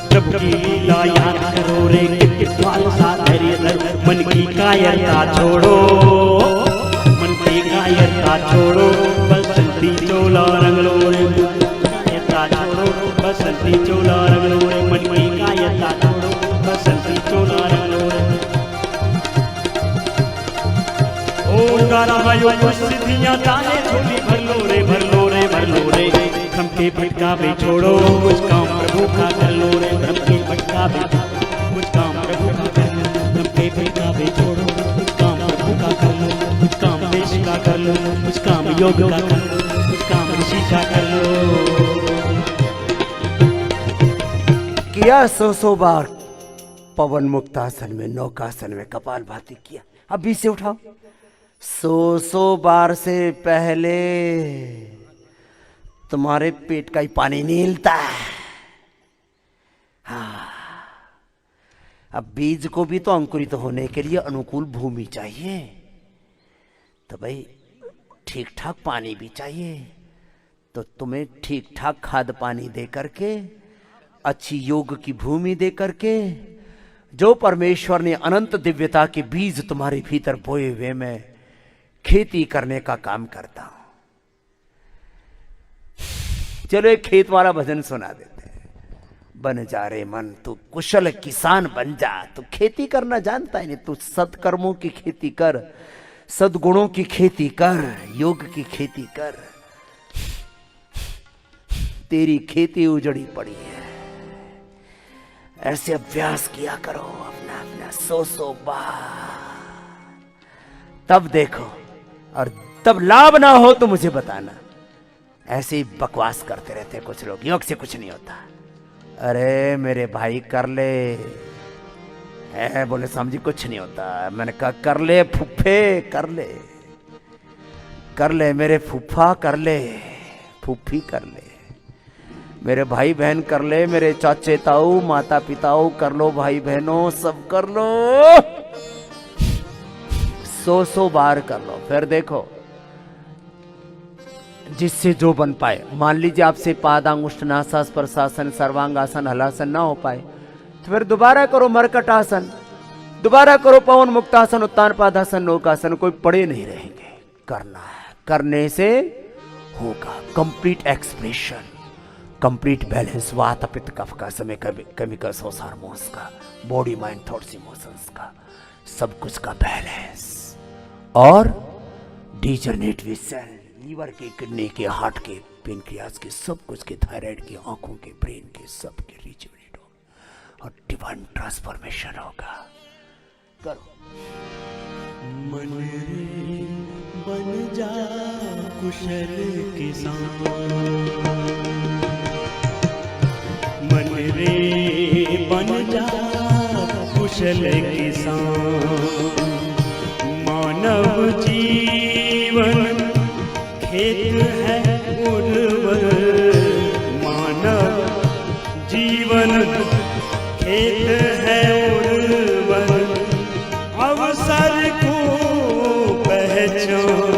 प्रभु की लीला याद करो रे, कितवाल सा धैर्य धर, मन की कायरता छोड़ो, मन की कायरता छोड़ो, बसंती चोला रंग लो रे, कायरता छोड़ो, बसंती चोला रंग लो रे, मन की कायरता छोड़ो, बसंती चोला रंग लो रे। ओ नारायण कुछ सिद्धियां चाहे झोली भर लो रे, भर लो रे, भर लो रे, भ्रम के भटकावे छोड़ो, कुछ काम प्रभु का कर लो रे, भ्रम के भटकावे, कुछ काम प्रभु का कर लो, भ्रम के भटकावे छोड़ो, कुछ काम प्रभु का कर लो, कुछ काम देश का कर लो, कुछ काम योग का कर लो, कुछ काम ऋषि का कर लो। किया 100 बार पवन मुक्तासन में, नौकासन में कपालभाति किया। अब बीच से उठाओ। 100 बार से पहले तुम्हारे पेट का ही पानी नहीं हिलता है। हाँ, अब बीज को भी तो अंकुरित होने के लिए अनुकूल भूमि चाहिए, तो भाई ठीक ठाक पानी भी चाहिए। तो तुम्हें ठीक ठाक खाद पानी दे करके, अच्छी योग की भूमि दे करके, जो परमेश्वर ने अनंत दिव्यता के बीज तुम्हारे भीतर बोए हुए, मैं खेती करने का काम करता हूं। चलो एक खेत वाला भजन सुना देते हैं। बन जा रे मन तू कुशल किसान बन जा, तू खेती करना जानता है नहीं, तू सत्कर्मों की खेती कर, सद्गुणों की खेती कर, योग की खेती कर। तेरी खेती उजड़ी पड़ी है। ऐसे अभ्यास किया करो अपना अपना 100 बार, तब देखो। और तब लाभ ना हो तो मुझे बताना। ऐसे ही बकवास करते रहते हैं कुछ लोग, योग से कुछ नहीं होता। अरे मेरे भाई कर ले। बोले स्वामी जी कुछ नहीं होता। मैंने कहा कर ले फूफे, कर ले, कर ले मेरे फूफा, कर ले फूफी, कर ले मेरे भाई बहन, कर ले मेरे चाचे ताऊ माता पिताओं, कर लो भाई बहनों, सब कर लो। 100 बार कर लो, फिर देखो जिससे जो बन पाए। मान लीजिए आपसे पादांगुष्ठ नासा स्पर्शासन सर्वांगासन हलासन ना हो पाए तो फिर दोबारा करो मरकट आसन, दोबारा करो पवन मुक्तासन उत्तान पादासन नौकासन। कोई पड़े नहीं रहेंगे, करना है, करने से होगा। कंप्लीट एक्सप्रेशन, कंप्लीट बैलेंस, वात पित्त कफ का, समय केमिकल्स और हार्मोन्स का, बॉडी माइंड थॉट्स इमोशंस का, सब कुछ का बैलेंस। और डिजनरेटिव सेल, लीवर के, किडनी के, हार्ट के, पेनक्रियास के, सब कुछ के, थायराइड के, आंखों के, ब्रेन के, सब के रिजुवेट होगा और डिवाइन ट्रांसफॉर्मेशन होगा। करो। मन रे बन जा कुशल किसान, मन रे बन जा कुशल किसान। मानव जीवन खेत है उर्वर, मानव जीवन खेत है उर्वर। अवसर को पहचान